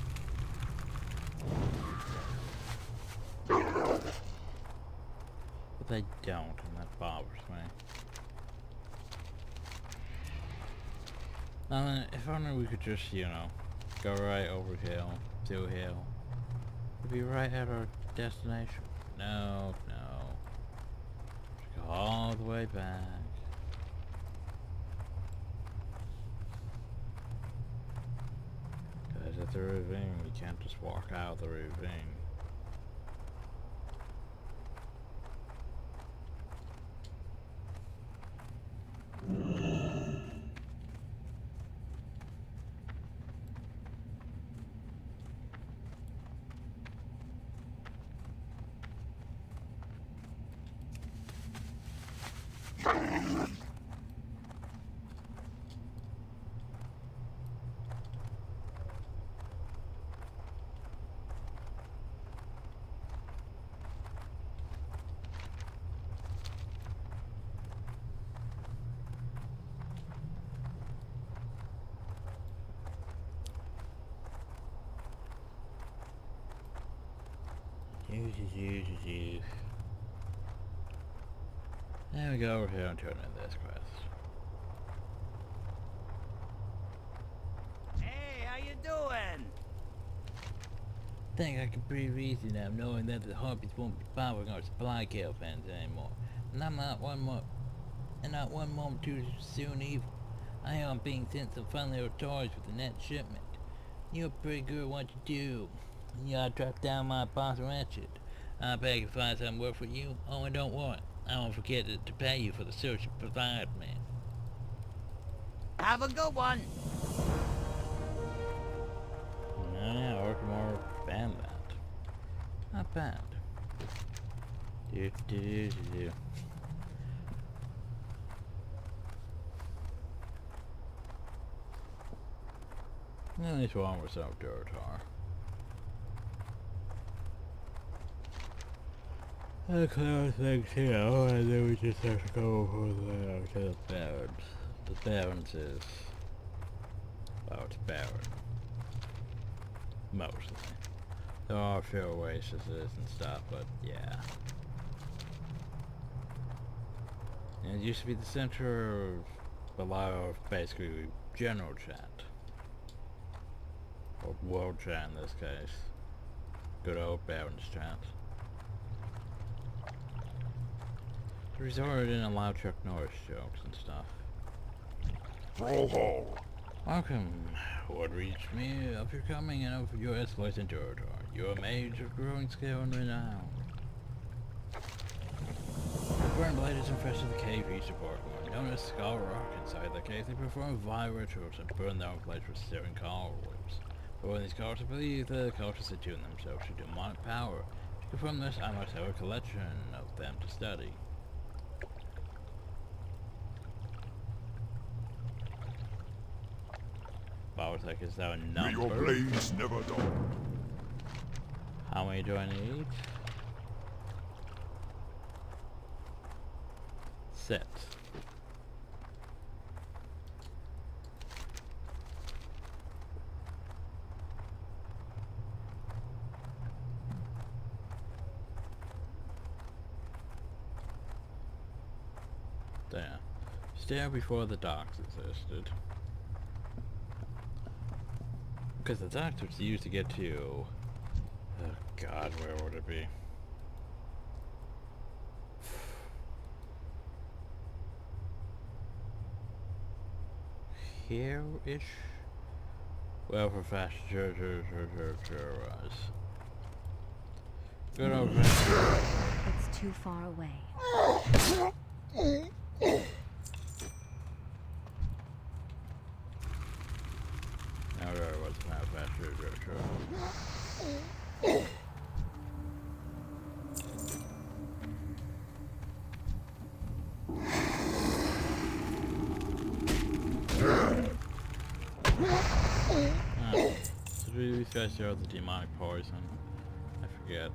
Speaker 1: But they don't, and that bothers me. If only we could just, you know, go right over hill, to hill. We'd be right at our destination. No, no. Just go all the way back. Because at the ravine, you can't just walk out of the ravine. There we go, over here and turn in this quest.
Speaker 4: Hey, how you doing?
Speaker 1: Think I can breathe easy now, knowing that the harpies won't be bothering our supply caravans anymore. And I'm not one moment too soon either. I am being sent some friendly authorities with the next shipment. You're pretty good at what you do. You gotta track down my boss Ratchet. I bet I can find some work for you. Oh, and don't worry, I won't forget to pay you for the search you provided me.
Speaker 4: Have a good one.
Speaker 1: Yeah, or more than that. Not bad. Do. At least one was so Duratar. The close things here, and then we just have to go over to the Barrens. The Barrens is... well, it's barren. Mostly. There are a few oases and stuff, but yeah. And it used to be the center of a lot of basically general chat. Or world chat in this case. Good old Barrens chat. The resort didn't allow Chuck Norris jokes and stuff.
Speaker 2: Brawlhall.
Speaker 1: Welcome. Word reached me of your coming and of your exploits in Duratar. You're a mage of growing skill and renown. The Burn Blade is impressed with the cave each department. Known as Skull Rock, inside the cave they perform vile rituals and burn their own blades for searing cobwebs. But when these cultists believe the cultists attune themselves to demonic power, to confirm this I must have a collection of them to study. Bartek, is that a
Speaker 2: May your
Speaker 1: number?
Speaker 2: blades never dull.
Speaker 1: How many do I need? Set. There. Stare before the docks existed. Because the docks was used to get to... oh god, where would it be? Here-ish? Well, for fast rise. Good old
Speaker 3: It's too far away.
Speaker 1: Now there was my fast so do these guys throw the demonic poison? I forget.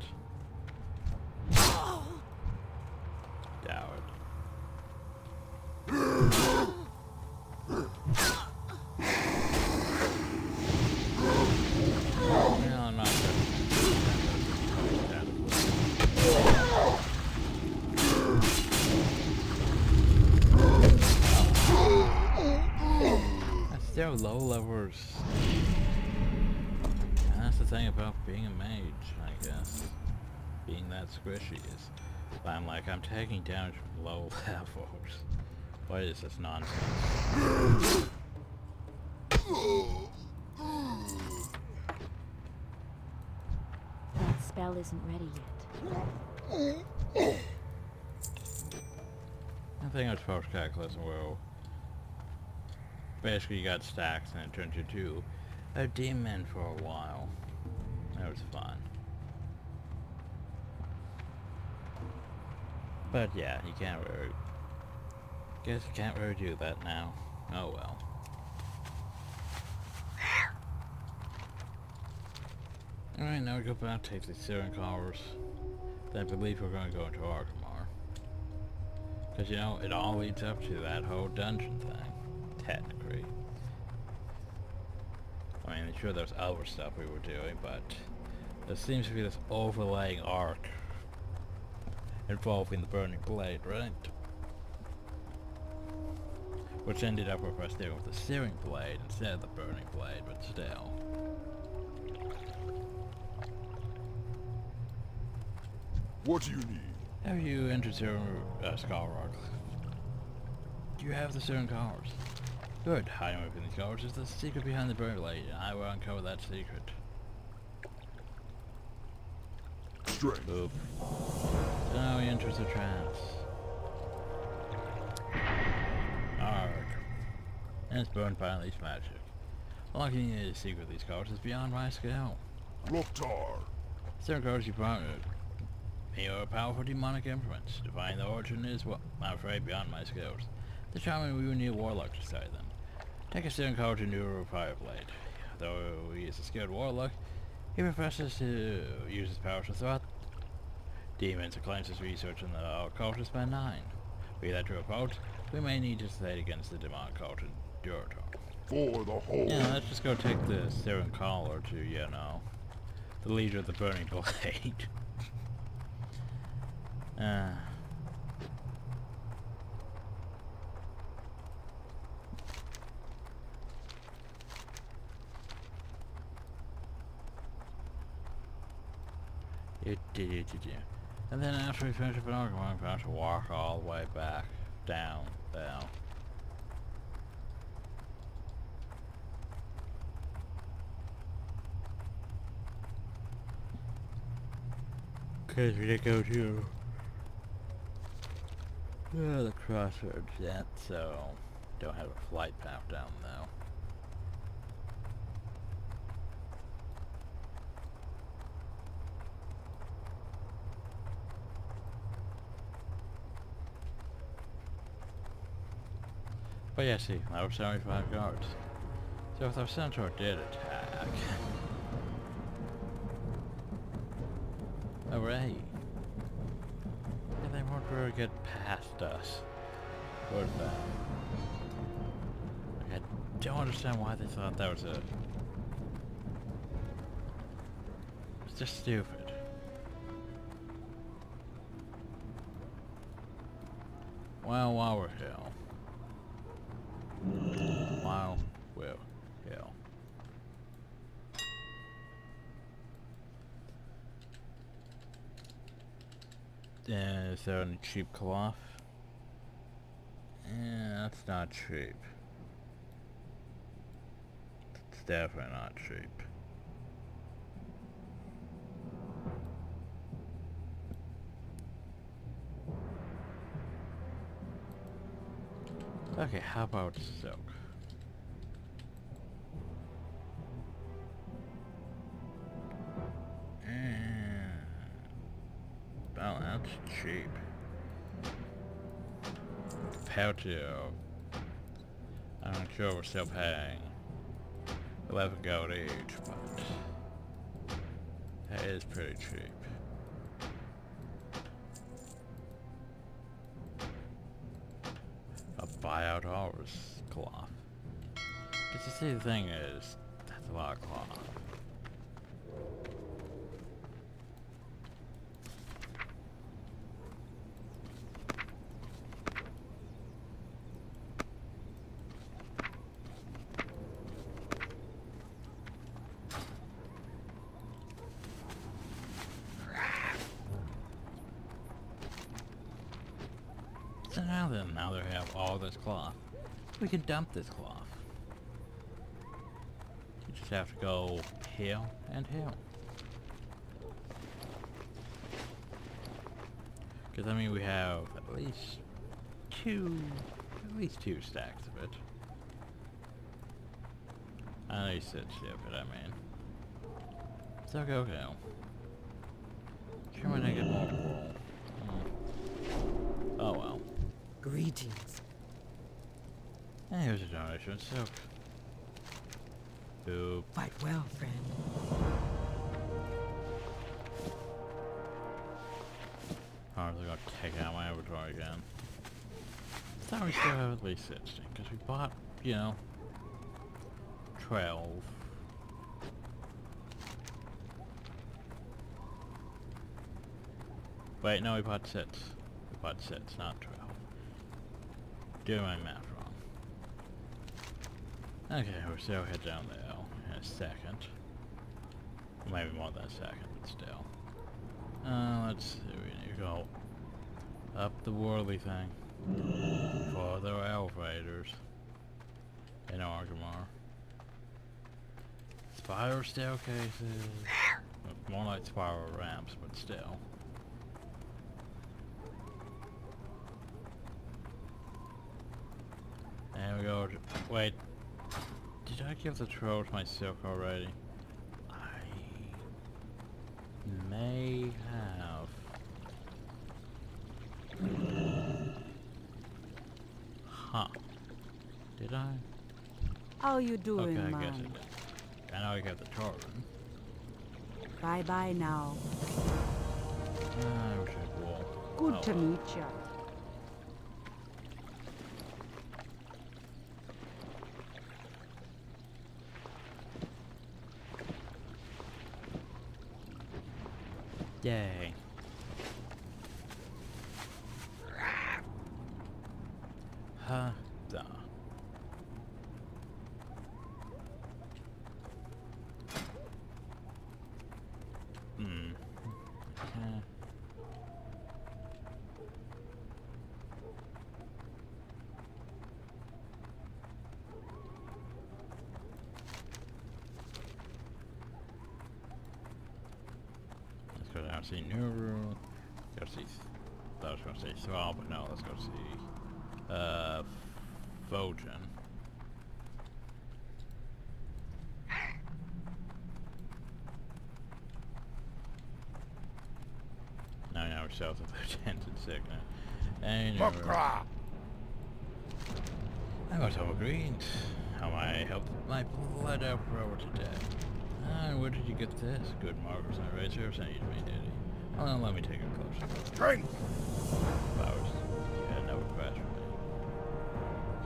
Speaker 1: Doubt it. you're low levels. And that's the thing about being a mage, I guess. Being that squishy is. But I'm like, I'm taking damage from low levels. What is this nonsense?
Speaker 3: That spell isn't ready yet.
Speaker 1: I think it's post cataclysm where basically you got stacks and it turns you to a demon for a while. That was fun. But yeah, you can't really... Guess you can't really do that now. Oh well. Alright, now we go back, take the Syrian covers. Then I believe we're going to go into Arkamar. Because, you know, it all leads up to that whole dungeon thing. Technically. I mean, sure there's other stuff we were doing, but there seems to be this overlaying arc involving the Burning Blade, right? Which ended up with us dealing with the Searing Blade instead of the Burning Blade, but still.
Speaker 2: What do you need?
Speaker 1: Have you entered your Skull Rock? Do you have the Searing Colors? Good. Hiding within these colors is the secret behind the Burning Blade, and I will uncover that secret.
Speaker 2: Strength.
Speaker 1: Oop. So now he enters the trance. Arg. And it's burned by unleashed magic. Unlocking the secret of these cards is beyond my skill.
Speaker 2: Loktar.
Speaker 1: Certain cards you promoted. They are powerful demonic implements. To find the origin is, well, I'm afraid beyond my skills. The charming we would need a warlock to study them. Take a certain card to Neuro Fireblade. Though he is a skilled warlock, he professes to use his powers to thwart demons and claims his research in the occult is benign. Be that to oppose, we may need to state against the demonic cult in Durator.
Speaker 2: For the whole.
Speaker 1: Yeah, let's just go take the Syrian Collar to, you know, the leader of the Burning Blade. And then after we finish up an argument, we're going to walk all the way back down. Because we did go to the crossroads yet, so don't have a flight path down though. But yeah, see, that was 75 guards. So if our centaur did attack... Hooray! And they won't really get past us. Good that. I don't understand why they thought that was a... It's just stupid. Well, while we're here... Wow, well, yeah. Is there any cheap cloth? Yeah, that's not cheap. It's definitely not cheap. Okay, how about silk? Oh, that's cheap. Compared to... I'm sure we're still paying 11 gold each, but... That is pretty cheap. I'll buy out ours cloth. Because you see, the thing is, that's a lot of cloth. Now then, now that we have all this cloth, we can dump this cloth. You just have to go hill and hill. Because I mean we have at least two stacks of it. At least it's stupid, I mean. So go. Sure might I get more wool. Oh well.
Speaker 5: Greetings.
Speaker 1: And here's a donation, so... Boop.
Speaker 5: Fight well, friend.
Speaker 1: Alright, they're gonna take out my inventory again. I thought we still have at least 16, because we bought, you know, 12. Wait, no, we bought 6. We bought 6, not 12. Doing my math wrong. Okay, we'll still head down there in a second. Maybe more than a second, but still. Let's see, we need to go up the worldly thing. For the elevators. In Argamar. Spiral staircases. More like spiral ramps, but still. There we go. Wait. Did I give the trolls my silk already? I may have. Huh. Did I?
Speaker 3: How you doing,
Speaker 1: Okay, I
Speaker 3: man?
Speaker 1: guess I did. I know I got the troll.
Speaker 3: Bye-bye now.
Speaker 1: I wish I wool.
Speaker 3: Good to
Speaker 1: well.
Speaker 3: meet ya.
Speaker 1: Yay. Huh. Duh. Hmm. Let's go down and see Nuru. Go see. I was gonna say Thrall, but no, let's go see. Vojan. Now we're south of Lieutenant Signet. And
Speaker 2: Makra!
Speaker 1: I was all greens. How I helped my blood emperor today. Ah, where did you get this? Good markers and razor sent you to me, did he? Well, let me take a closer look.
Speaker 2: Drink!
Speaker 1: Flowers. You had no request for me.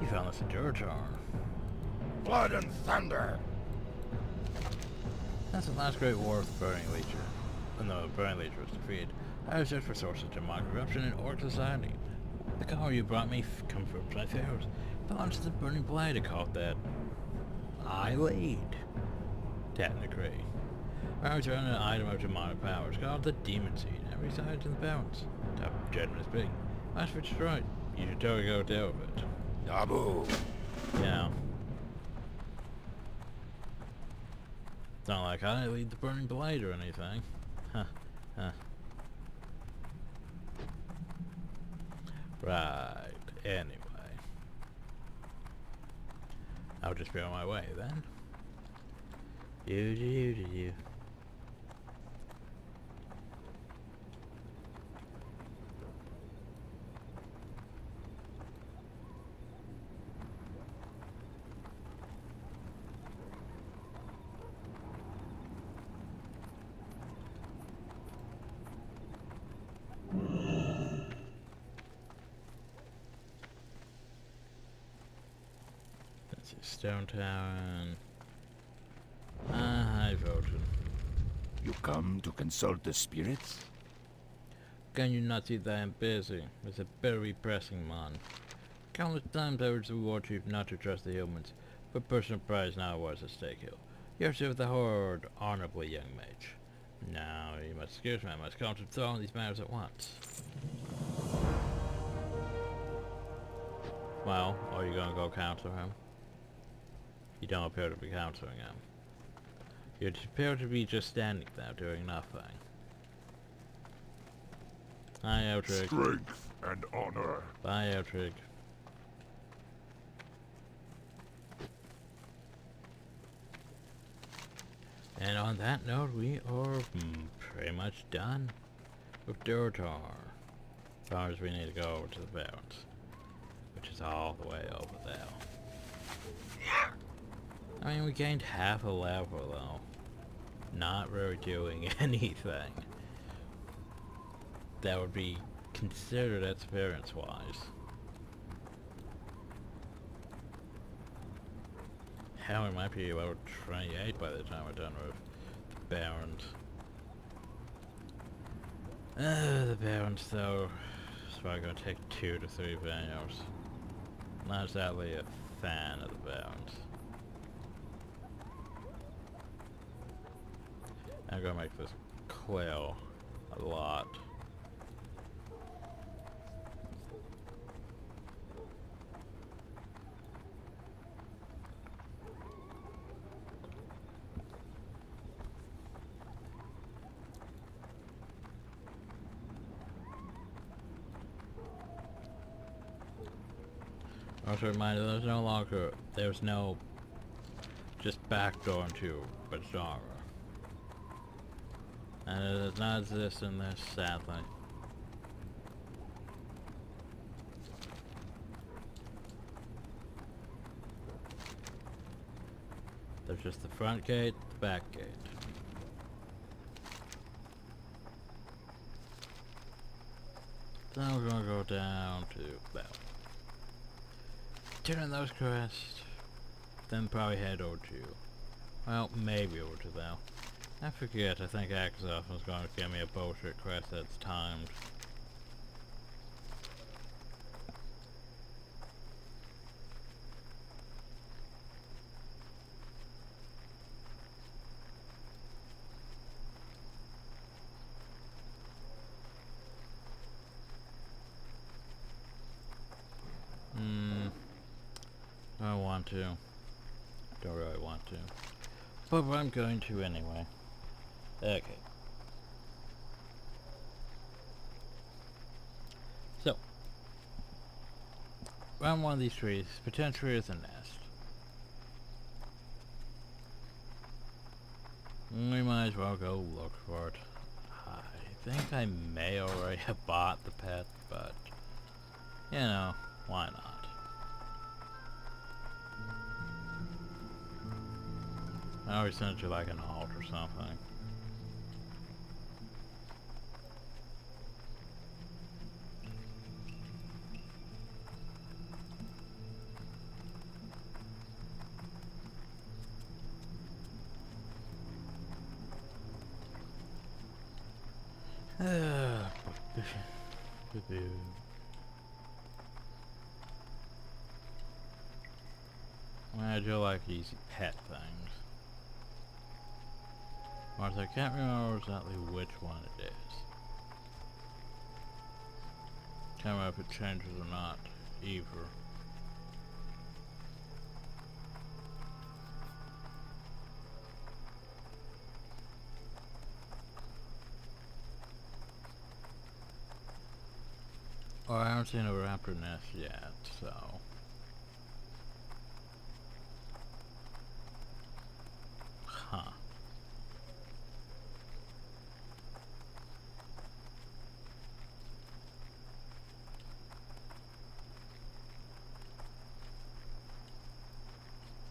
Speaker 1: You found this in your jar.
Speaker 2: Blood and thunder!
Speaker 1: That's the last great war of the Burning Leecher. When the Burning Leecher was defeated, I was searched for sources to my corruption in Orc society. The car you brought me confirms my fears. Belongs to the Burning Blade, I called that. I lead. Technically. I returned an item of demonic powers called the Demon Seed and resides in the balance. Top generous big. Must be destroyed. You should totally go deal with it.
Speaker 2: Nabu!
Speaker 1: Yeah. It's not like I lead the Burning Blade or anything. Huh. Right. Anyway. I'll just be on my way then. You. That's a stone tower and... hi, Vojan.
Speaker 2: You come to consult the spirits?
Speaker 1: Can you not see that I'm busy? It's a very pressing man. Countless times I urged the war chief not to trust the humans, but personal prize now was at stake here. You're with the horde, honorably, young mage. Now, you must excuse me, I must concentrate on these matters at once. Well, are you gonna go counter him? You don't appear to be countering him. You appear to be just standing there doing nothing. Hi, Eltrick.
Speaker 2: Strength and honor.
Speaker 1: Bye, Eltrick. And on that note, we are pretty much done with Durtar. As far as we need to go over to the Barrens, which is all the way over there. I mean, we gained half a level though. Not really doing anything that would be considered experience-wise. Hell, we might be about 28 by the time we're done with the Barrens. The Barrens though, it's probably gonna take 2 to 3 videos. Not exactly a fan of the Barrens. I'm gonna make this clear a lot. Also, reminder, there's no just backdoor into Bazaar. And it does not exist in this, sadly. There's just the front gate, the back gate. Then we're gonna go down to Bell. Turn those quests, then probably head over to, well, maybe over to Bell. I forget, I think Axoff was going to give me a bullshit quest that's timed. I don't want to. Don't really want to. But I'm going to anyway. Okay. So, around one of these trees, potentially is a nest. We might as well go look for it. I think I may already have bought the pet, but, you know, why not? I always sent you like an alt or something. I do like easy pet things. Martha, I can't remember exactly which one it is. Can't remember if it changes or not, either. Oh, I haven't seen a raptor nest yet, so... Huh.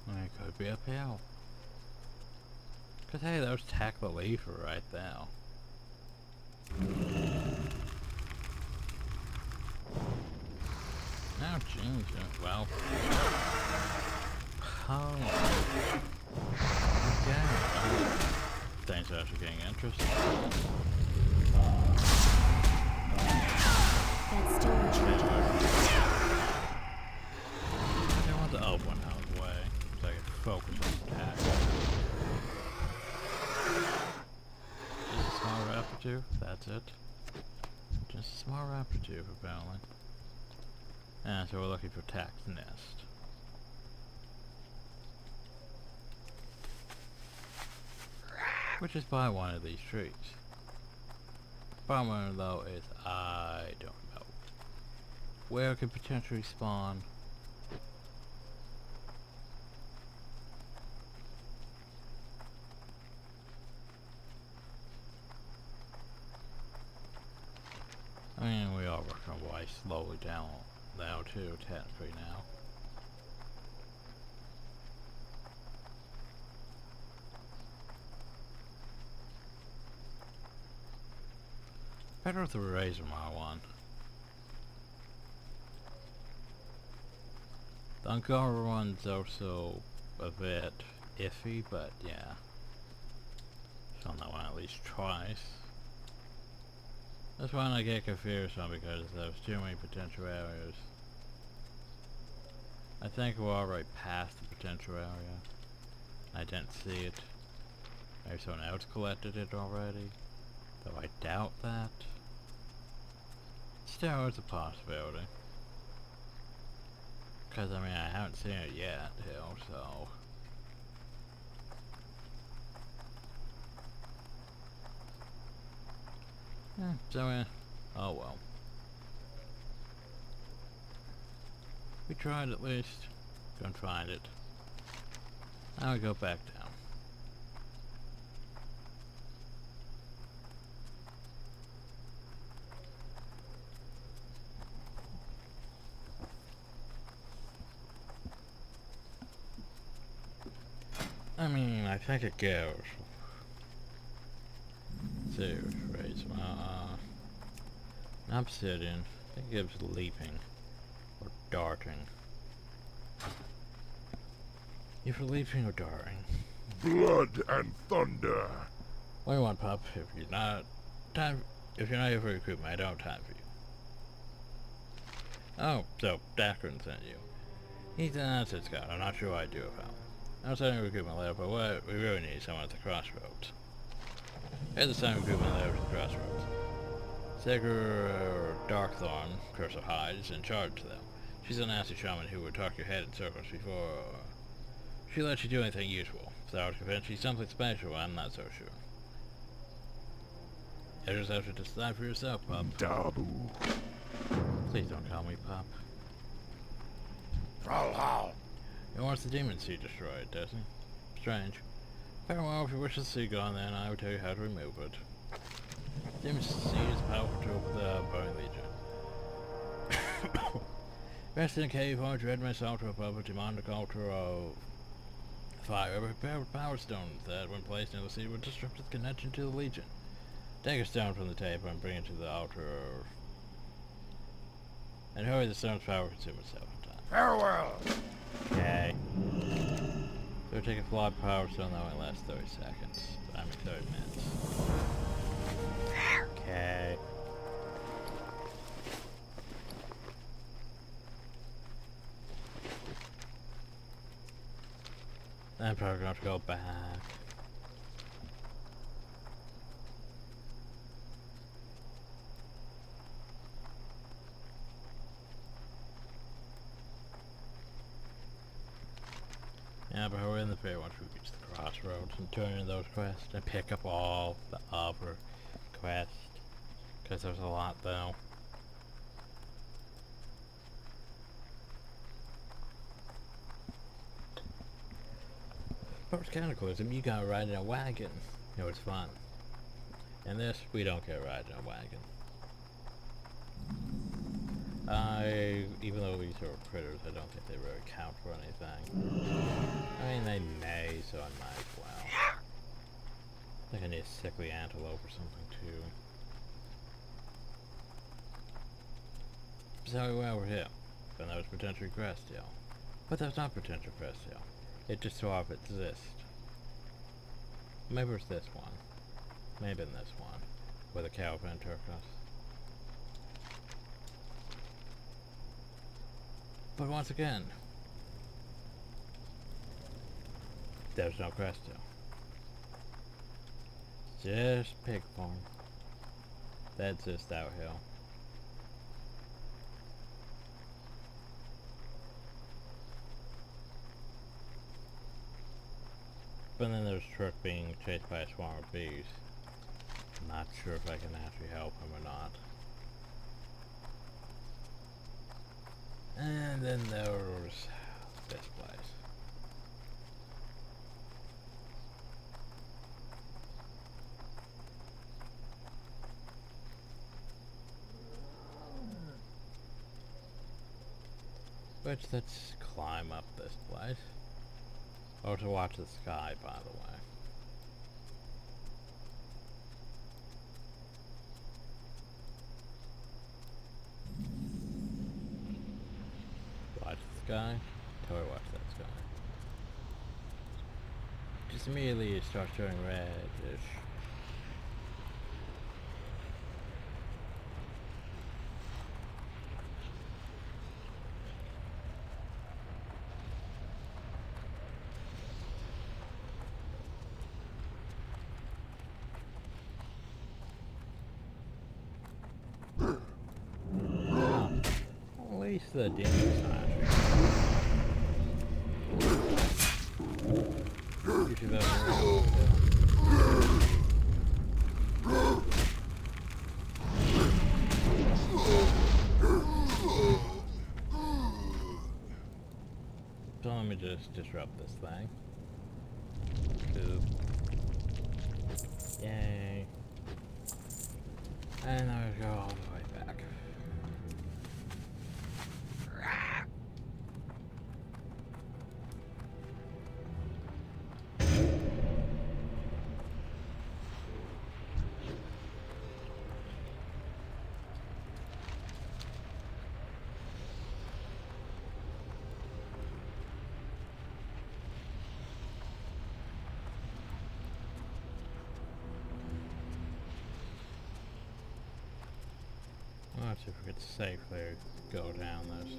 Speaker 1: It could be up here. Cause hey, there's Tack the Leafer right there. Oh, jeez, well. Oh. Okay. Things are actually getting interesting.
Speaker 3: That storage room.
Speaker 1: I want the old one out of the way, so I can focus on attack. Just a small raptor tube, that's it. Just a small raptor tube, apparently. And so we're looking for Tax Nest. Which is by one of these trees. Problem though is I don't know where it could potentially spawn. I mean, we are working our way slowly down now too, technically now. Better with the razor my one. The uncover one's also a bit iffy, but yeah. Shown that one at least twice. This one I get confused on because there's too many potential areas. I think we're already past the potential area. I didn't see it. Maybe someone else collected it already. Though I doubt that. Still, it's a possibility. Because, I mean, I haven't seen it yet, hell, so... So, oh well. We tried at least. Couldn't find it. Now we go back down. I mean, I think it goes. Serious raise. Obsidian. I think it gives leaping. Or darting. Either leaping or darting.
Speaker 2: Blood and thunder.
Speaker 1: What do you want, pup? If you're not here for recruitment, I don't have time for you. Oh, so Dakron sent you. He's an asset scout. I'm not sure what I'd do with him. I'm sending recruitment letter, but what we really need is someone at the crossroads. Here's the same recruitment letter to the crossroads. Sager Darkthorn, Curse of Hyde, is in charge of them. She's a nasty shaman who would talk your head in circles before she lets you do anything useful. So I was convinced she's something special, I'm not so sure. You just have to decide for yourself, pup.
Speaker 2: Dabu.
Speaker 1: Please don't call me pup.
Speaker 2: Fralhal.
Speaker 1: He wants the demon seed destroyed, doesn't he? Strange. Very well, if you wish the seed gone, then I will tell you how to remove it. Demon seed is powerful to open the Burning Legion. Rest in a cave, or dread myself above a demonic altar of fire. Prepare with power stones that, when placed in the seed, would disrupt its connection to the Legion. Take a stone from the table and bring it to the altar. And hurry, the stone's power consume itself in time.
Speaker 2: Farewell.
Speaker 1: Okay. So we take a flawed power stone that only lasts 30 seconds. I mean 30 minutes. Okay. I'm probably going to have to go back. Yeah, but we're in the fair once we reach the crossroads and turn in those quests and pick up all the other quests. Because there's a lot though. First Cataclysm, you gotta ride in a wagon. You know, it's fun. In this, we don't get to ride in a wagon. Even though these are critters, I don't think they really count for anything. I mean, they may, so I might as well. I think I need a sickly antelope or something too. So well, we're here. Then there was potentially Cresthill. But there's not potential Cresthill. It just so often exists. Maybe it's this one. Maybe in this one. With a Calvin Turcos. But once again, there's no Cresthill. Just pig farm. That's just out hill. There's a truck being chased by a swarm of bees. Not sure if I can actually help him or not. And then there's this place. Which, let's climb up this place. Or to watch the sky, by the way. Watch the sky. Totally watch that sky. Just immediately it starts turning reddish. At least the demon's not. Usually that's around. So let me just disrupt this thing. Boop. Yay. And now we go all the way back. Let's see if we could safely go down this.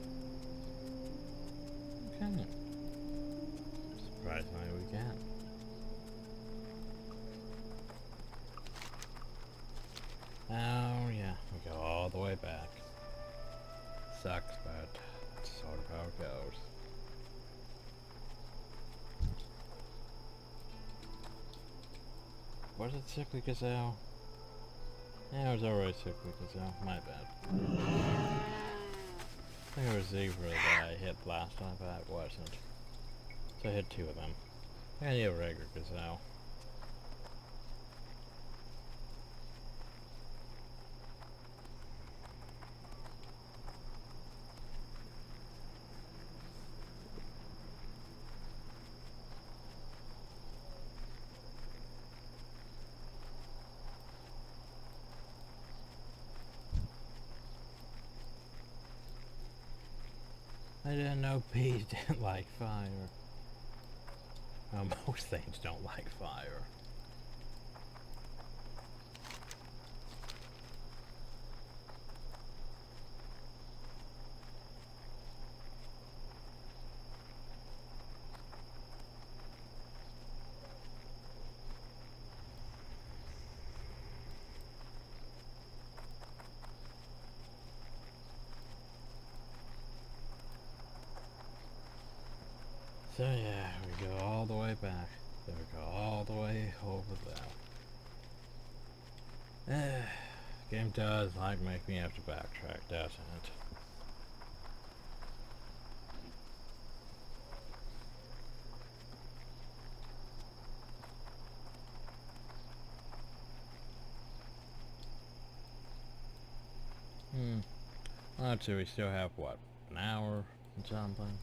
Speaker 1: Okay. Surprisingly we can. Oh yeah, we go all the way back. Sucks, but that's sort of how it goes. Was it Sickly Gazelle? Yeah, it was already Sickly Gazelle. My bad. I think it was Zebra that I hit last time, but it wasn't. So I hit two of them. And a regular Gazelle. I didn't know bees didn't like fire. Well, most things don't like fire. So yeah, we go all the way back. Then we go all the way over there. Game does like make me have to backtrack, doesn't it? Let's see, we still have what, an hour and something?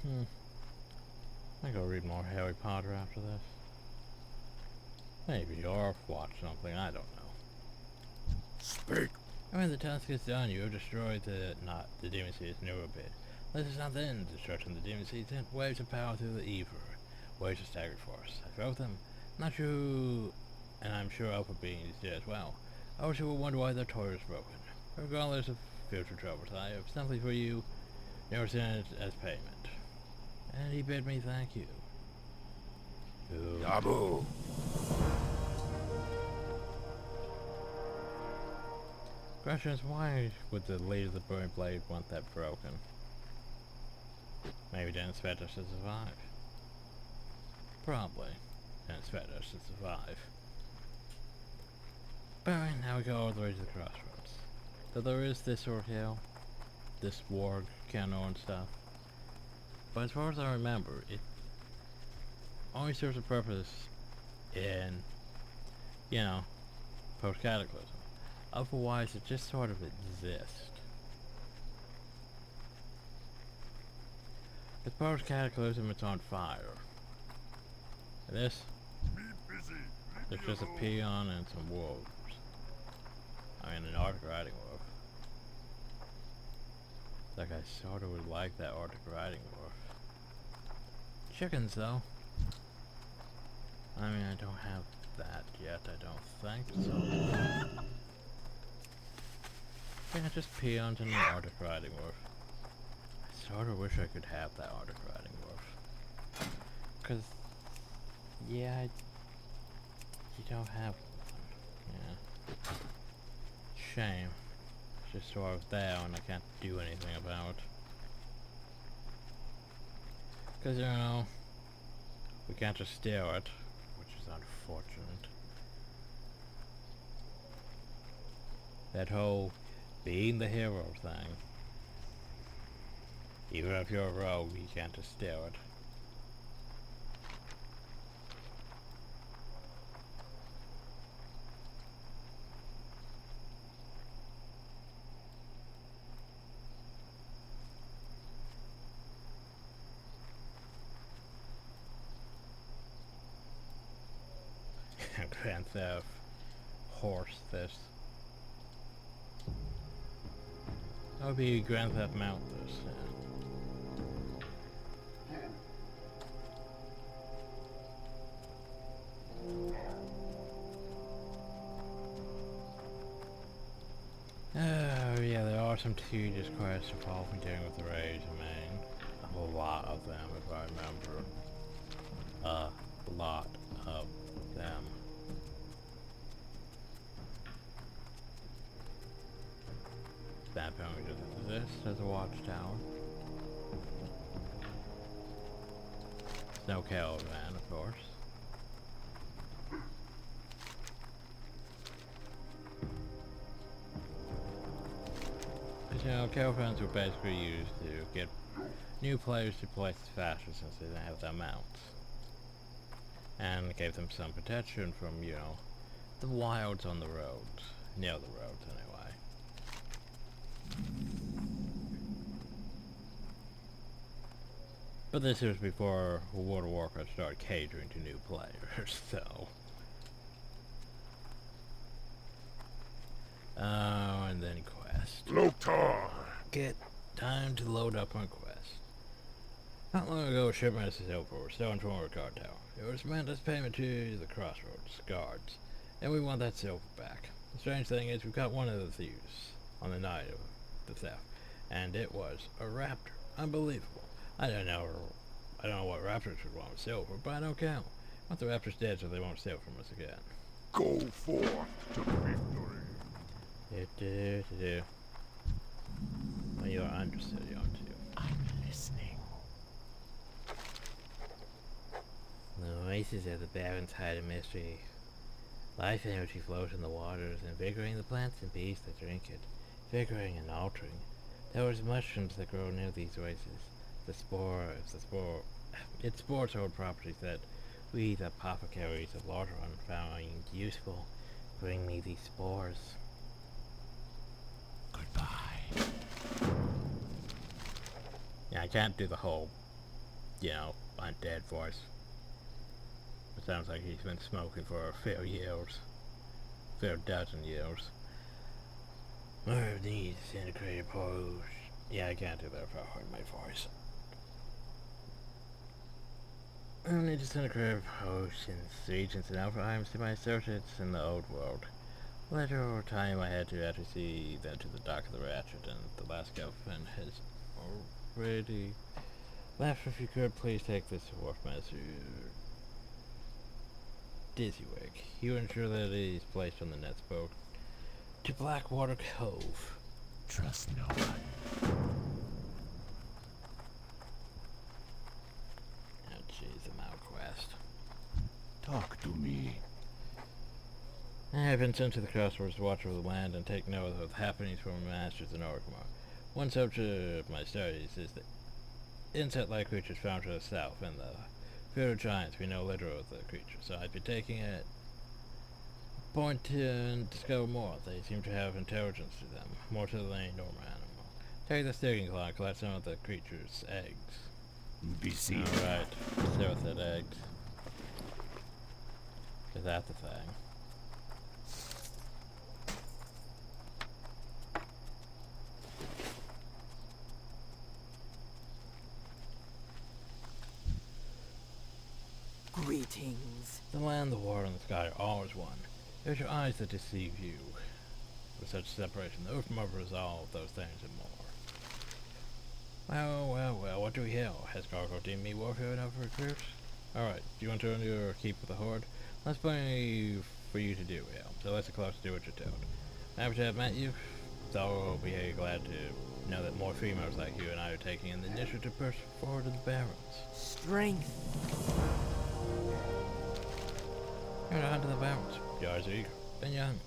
Speaker 1: I think I'll read more Harry Potter after this. Maybe, or watch something, I don't know.
Speaker 2: Speak.
Speaker 1: And when the task is done, you have destroyed the Demon Seed's newer bit. This is not the end. Destruction of the Demon Seed sent waves of power through the ether. Waves of staggered force. I felt them. Not sure, and I'm sure Alpha Beings did as well. I wish you will wonder why their toy is broken. Regardless of future troubles, I have something for you. Never sent it as payment. And he bid me thank you. Ooh.
Speaker 2: Abu.
Speaker 1: Question is, why would the leader of the Burning Blade want that broken? Maybe didn't expect us to survive. Probably. And expect us to survive. But right now we go all the way to the crossroads. So there is this ordeal, this warg cano and stuff. But as far as I remember, it only serves a purpose in, you know, post-cataclysm. Otherwise, it just sort of exists. With post-cataclysm, it's on fire. And this, it's just a peon and some wolves. I mean, an Arctic riding wolf. Like, I sorta would like that Arctic riding wolf. Chickens, though. I mean, I don't have that yet, I don't think, so... Yeah, just peons and an Arctic riding wolf. I sorta wish I could have that Arctic riding wolf. Cause, yeah, you don't have one. Yeah. Shame. It's just sort of there and I can't do anything about it. Cause, you know, we can't just steal it, which is unfortunate. That whole being the hero thing. Even if you're a rogue, you can't just steal it. Grand Theft Horse this. That would be Grand Theft Mount this, Oh yeah, there are some tedious quests involving dealing with the raids, I mean. A lot of them, if I remember. A lot of them. That apparently doesn't exist as a watchtower. There's no caravan, of course. Because, you know, caravans were basically used to get new players to places faster since they didn't have their mounts. And it gave them some protection from, you know, the wilds on the roads. Near the roads, anyway. But this was before World of Warcraft started catering to new players, so... Oh, and then quest.
Speaker 2: Loktar!
Speaker 1: Get time to load up on quest. Not long ago, a shipment of silver was stolen from our guard tower. It was meant as payment to the crossroads guards, and we want that silver back. The strange thing is, we caught one of the thieves on the night of the theft, and it was a raptor. Unbelievable. I don't know what raptors would want with silver, but I don't count. I want the raptors dead so they won't steal from us again.
Speaker 2: Go forth to victory.
Speaker 1: Well, you are understood, aren't you?
Speaker 2: I'm listening.
Speaker 1: The oases of the barrens hide a mystery. Life energy flows in the waters, invigorating the plants and beasts that drink it, vigorating and altering. There are mushrooms that grow near these oases. It spores old properties that we, the apothecaries of Lordaeron, found useful. Bring me these spores.
Speaker 2: Goodbye.
Speaker 1: Yeah, I can't do the whole, you know, undead voice. It sounds like he's been smoking for a fair dozen years. More of these disintegrated potions. Yeah, I can't do that if I heard my voice. Only disintegrated potions, reagents, and alpha items to my associates in the old world. Later over time I had to actually see that to the dock of the Ratchet, and the last girlfriend has already left. If you could, please take this wharf message. Dizzywick. You ensure that it is placed on the next boat to Blackwater Cove.
Speaker 2: Trust no one.
Speaker 1: Oh jeez, the Mount Quest. have been sent to the crossroads to watch over the land and take note of the happenings from my masters in Orgrimmar. One subject of my studies is the insect-like creatures found to the south, and the feared giants we know little of the creatures, so I'd be taking it point to discover more. They seem to have intelligence to them, more to than any normal animal. Take the sticking claw and collect some of the creature's eggs.
Speaker 2: Be seen.
Speaker 1: Alright, start with that eggs. Is that the thing?
Speaker 5: Greetings.
Speaker 1: The land, the water, and the sky are always one. It is your eyes that deceive you. With such separation, the earth must resolve those things and more. Well, what do we hear? Has Gargoyle deemed me warfare enough for recruits? Alright, do you want to earn your keep with the Horde? That's plenty for you to do, yeah. So let's close to do what you're told. Happy to have met you, so I'll be glad to know that more females like you and I are taking in the initiative to push forward in the Barrens.
Speaker 5: Strength.
Speaker 1: You're on to the Barrens. Your eyes are eager, and young.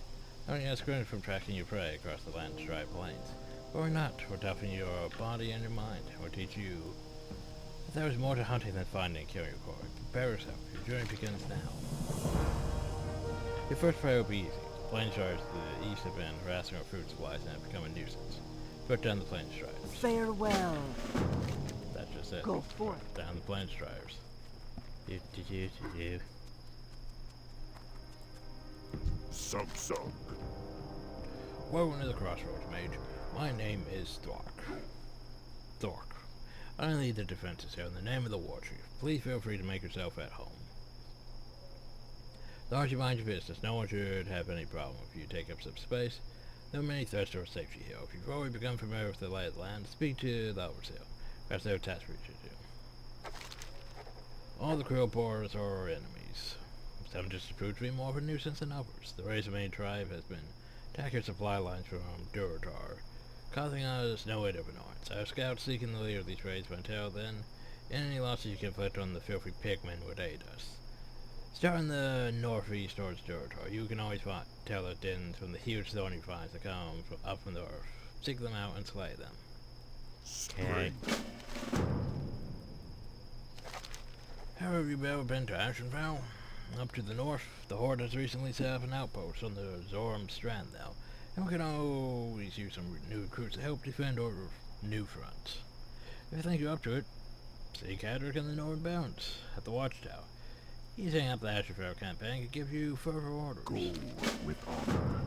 Speaker 1: Only us screened from tracking your prey across the land's dry plains. Or not, we'll toughen your body and your mind. We'll teach you that there is more to hunting than finding and killing your quarry. Prepare yourself, your journey begins now. Your first prey will be easy. The plain striders to the east have been harassing our food supplies and have become a nuisance. Put down the plain striders.
Speaker 5: Farewell.
Speaker 1: That's just it.
Speaker 5: Go forth.
Speaker 1: Put down the plain striders. Do.
Speaker 2: Sub.
Speaker 1: Welcome to the Crossroads, mage. My name is Thork. I lead the defenses here in the name of the War Chief. Please feel free to make yourself at home. As long as you mind your business, no one should have any problem if you take up some space. There are many threats to our safety here. If you've already become familiar with the lay of the land, speak to the overseer. Perhaps they're tasked for you to do. All the Krill Boars are our enemies. Some just prove to be more of a nuisance than others. The Razormane tribe has been attacking supply lines from Durotar, causing us no weight of annoyance. Our scouts seeking the leader of these raids, but until then, any losses you can inflict on the filthy pigmen would aid us. Starting the northeast towards Durotar, you can always tell the dens from the huge thorny vines that come up from the earth. Seek them out and slay them. Okay. How have you ever been to Ashenvale? Up to the north, the Horde has recently set up an outpost on the Zoram Strand now, and we can always use some new recruits to help defend our new fronts. If you think you're up to it, see Cadric in the Northern Bounds at the Watchtower. He's heading up the Ashenvale campaign to give you further orders.
Speaker 2: Go with honor.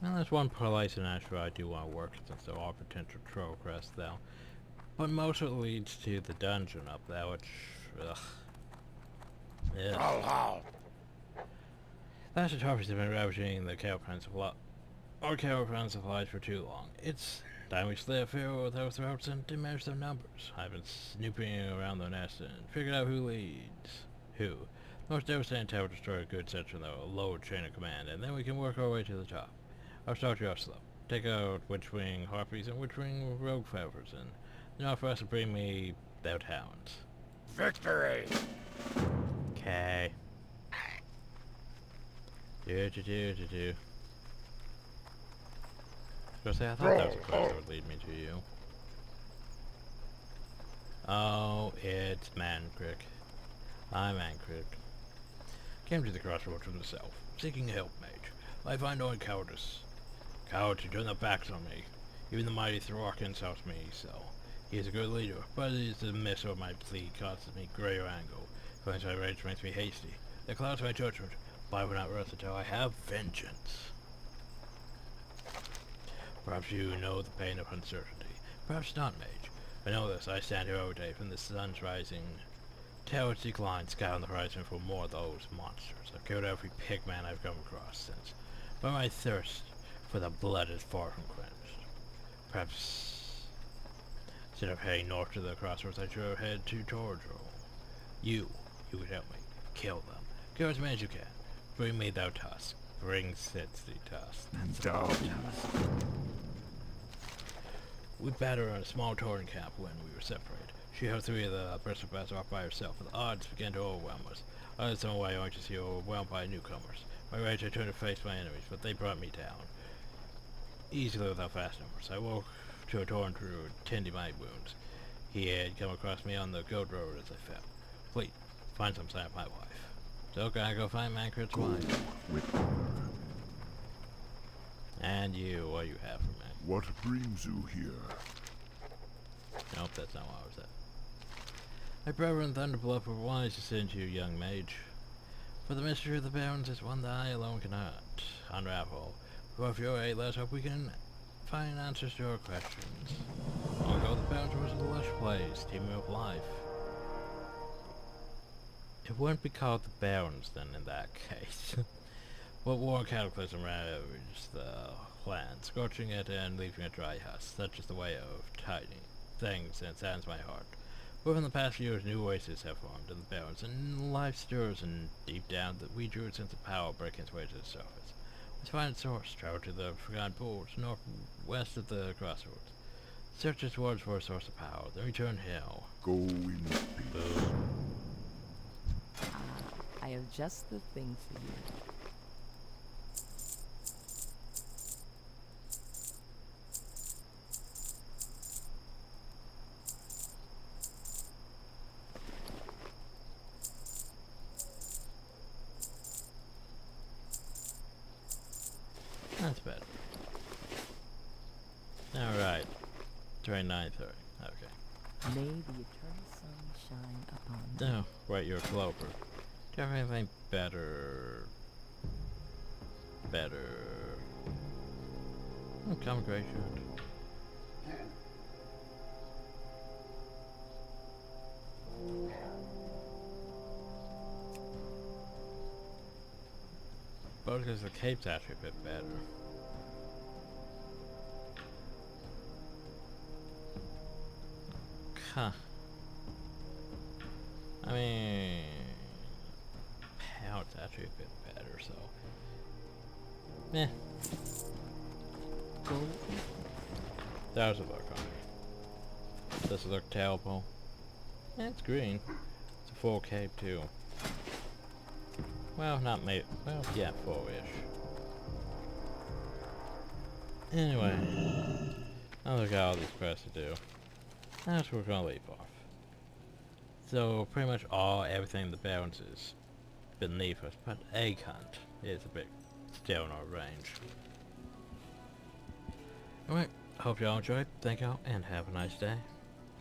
Speaker 1: Well, there's one place in Ashenvale I do want to work since there are potential troll crests though. But most of it leads to the dungeon up there, which, ugh. Yeah.
Speaker 2: How?
Speaker 1: Last Harpies have been ravaging the caravan supplies for too long. It's time we slit a few with our throats and diminish their numbers. I've been snooping around their nest and figured out who leads who. The most devastating tower will destroy a good section of the lower chain of command, and then we can work our way to the top. I'll start you off slow. Take out Witchwing Harpies and Witchwing Rogue Feathers, and then offer us to bring me their talents.
Speaker 2: Victory!
Speaker 1: Okay. Do. I thought that was a quest that would lead me to you. Oh, it's Mancrick. I'm Mancrick. Came to the crossroads from the south, seeking a help mage. I find only cowardice. Cowards who turn their backs on me. Even the mighty Thork insults me, so. He is a good leader, but it is the miss of my plea causes me greater anger. Feelings my rage makes me hasty. The clouds my judgment, but I will not rest until I have vengeance. Perhaps you know the pain of uncertainty. Perhaps not, mage. I know this. I stand here every day from the sun's rising till its decline, sky on the horizon for more of those monsters. I've killed every pigman I've come across since, but my thirst for the blood is far from quenched. Perhaps instead of heading north to the crossroads, I should head to Torjo. You could help me. Kill them. Kill as many as you can. Bring me thou tusk. Bring Sitsy tusk. We battered on a small touring camp when we were separated. She held 3 of the breastplates off by herself, and the odds began to overwhelm us. I was some way anxious to see overwhelmed by newcomers. My rage I turned to face my enemies, but they brought me down. Easily without fast numbers. I woke to a torn through, tending my wounds. He had come across me on the goat road as I fell. Please, find some sign of my wife. So gotta go find Mancred's wife.
Speaker 2: With her.
Speaker 1: And you, what do you have for me?
Speaker 2: What brings you here?
Speaker 1: Nope, that's not what I was at. My brother and Thunderbluff were wise to send you, young mage. For the mystery of the Barrens is one that I alone cannot unravel. But with your aid, let's hope we can find answers to our questions. Long ago, the Barrens was a lush place, teeming with life. It wouldn't be called the Barrens then in that case. What war cataclysm ravaged the land, scorching it and leaving a dry husk. Such is the way of tiding things, and it saddens my heart. Within the past few years, new oases have formed in the Barrens, and life stirs, and deep down that we drew a sense of power breaking its way to the surface. Let's find its source, travel to the forgotten pools, northwest of the crossroads. Search its words for a source of power, then return hell.
Speaker 2: Go in peace.
Speaker 5: I have just the thing for you.
Speaker 1: That's better. Alright. 29:30. Okay.
Speaker 5: May the eternal sun shine upon you.
Speaker 1: No, right, you're a clover. Do you have anything better? Oh, common gray shirt. But because the cape's actually a bit better. Huh. I mean, pound's actually a bit better, so. Meh.
Speaker 5: Go.
Speaker 1: That was a look on it. Does it look terrible? Yeah, it's green. It's a full cape too. Well, not made. Well, yeah, full-ish. Anyway, now we've got all these quests to do. That's where we're gonna leave off. So pretty much everything in the Barrens is beneath us, but Egg Hunt is a bit still in our range. Alright, hope y'all enjoyed. Thank y'all, and have a nice day.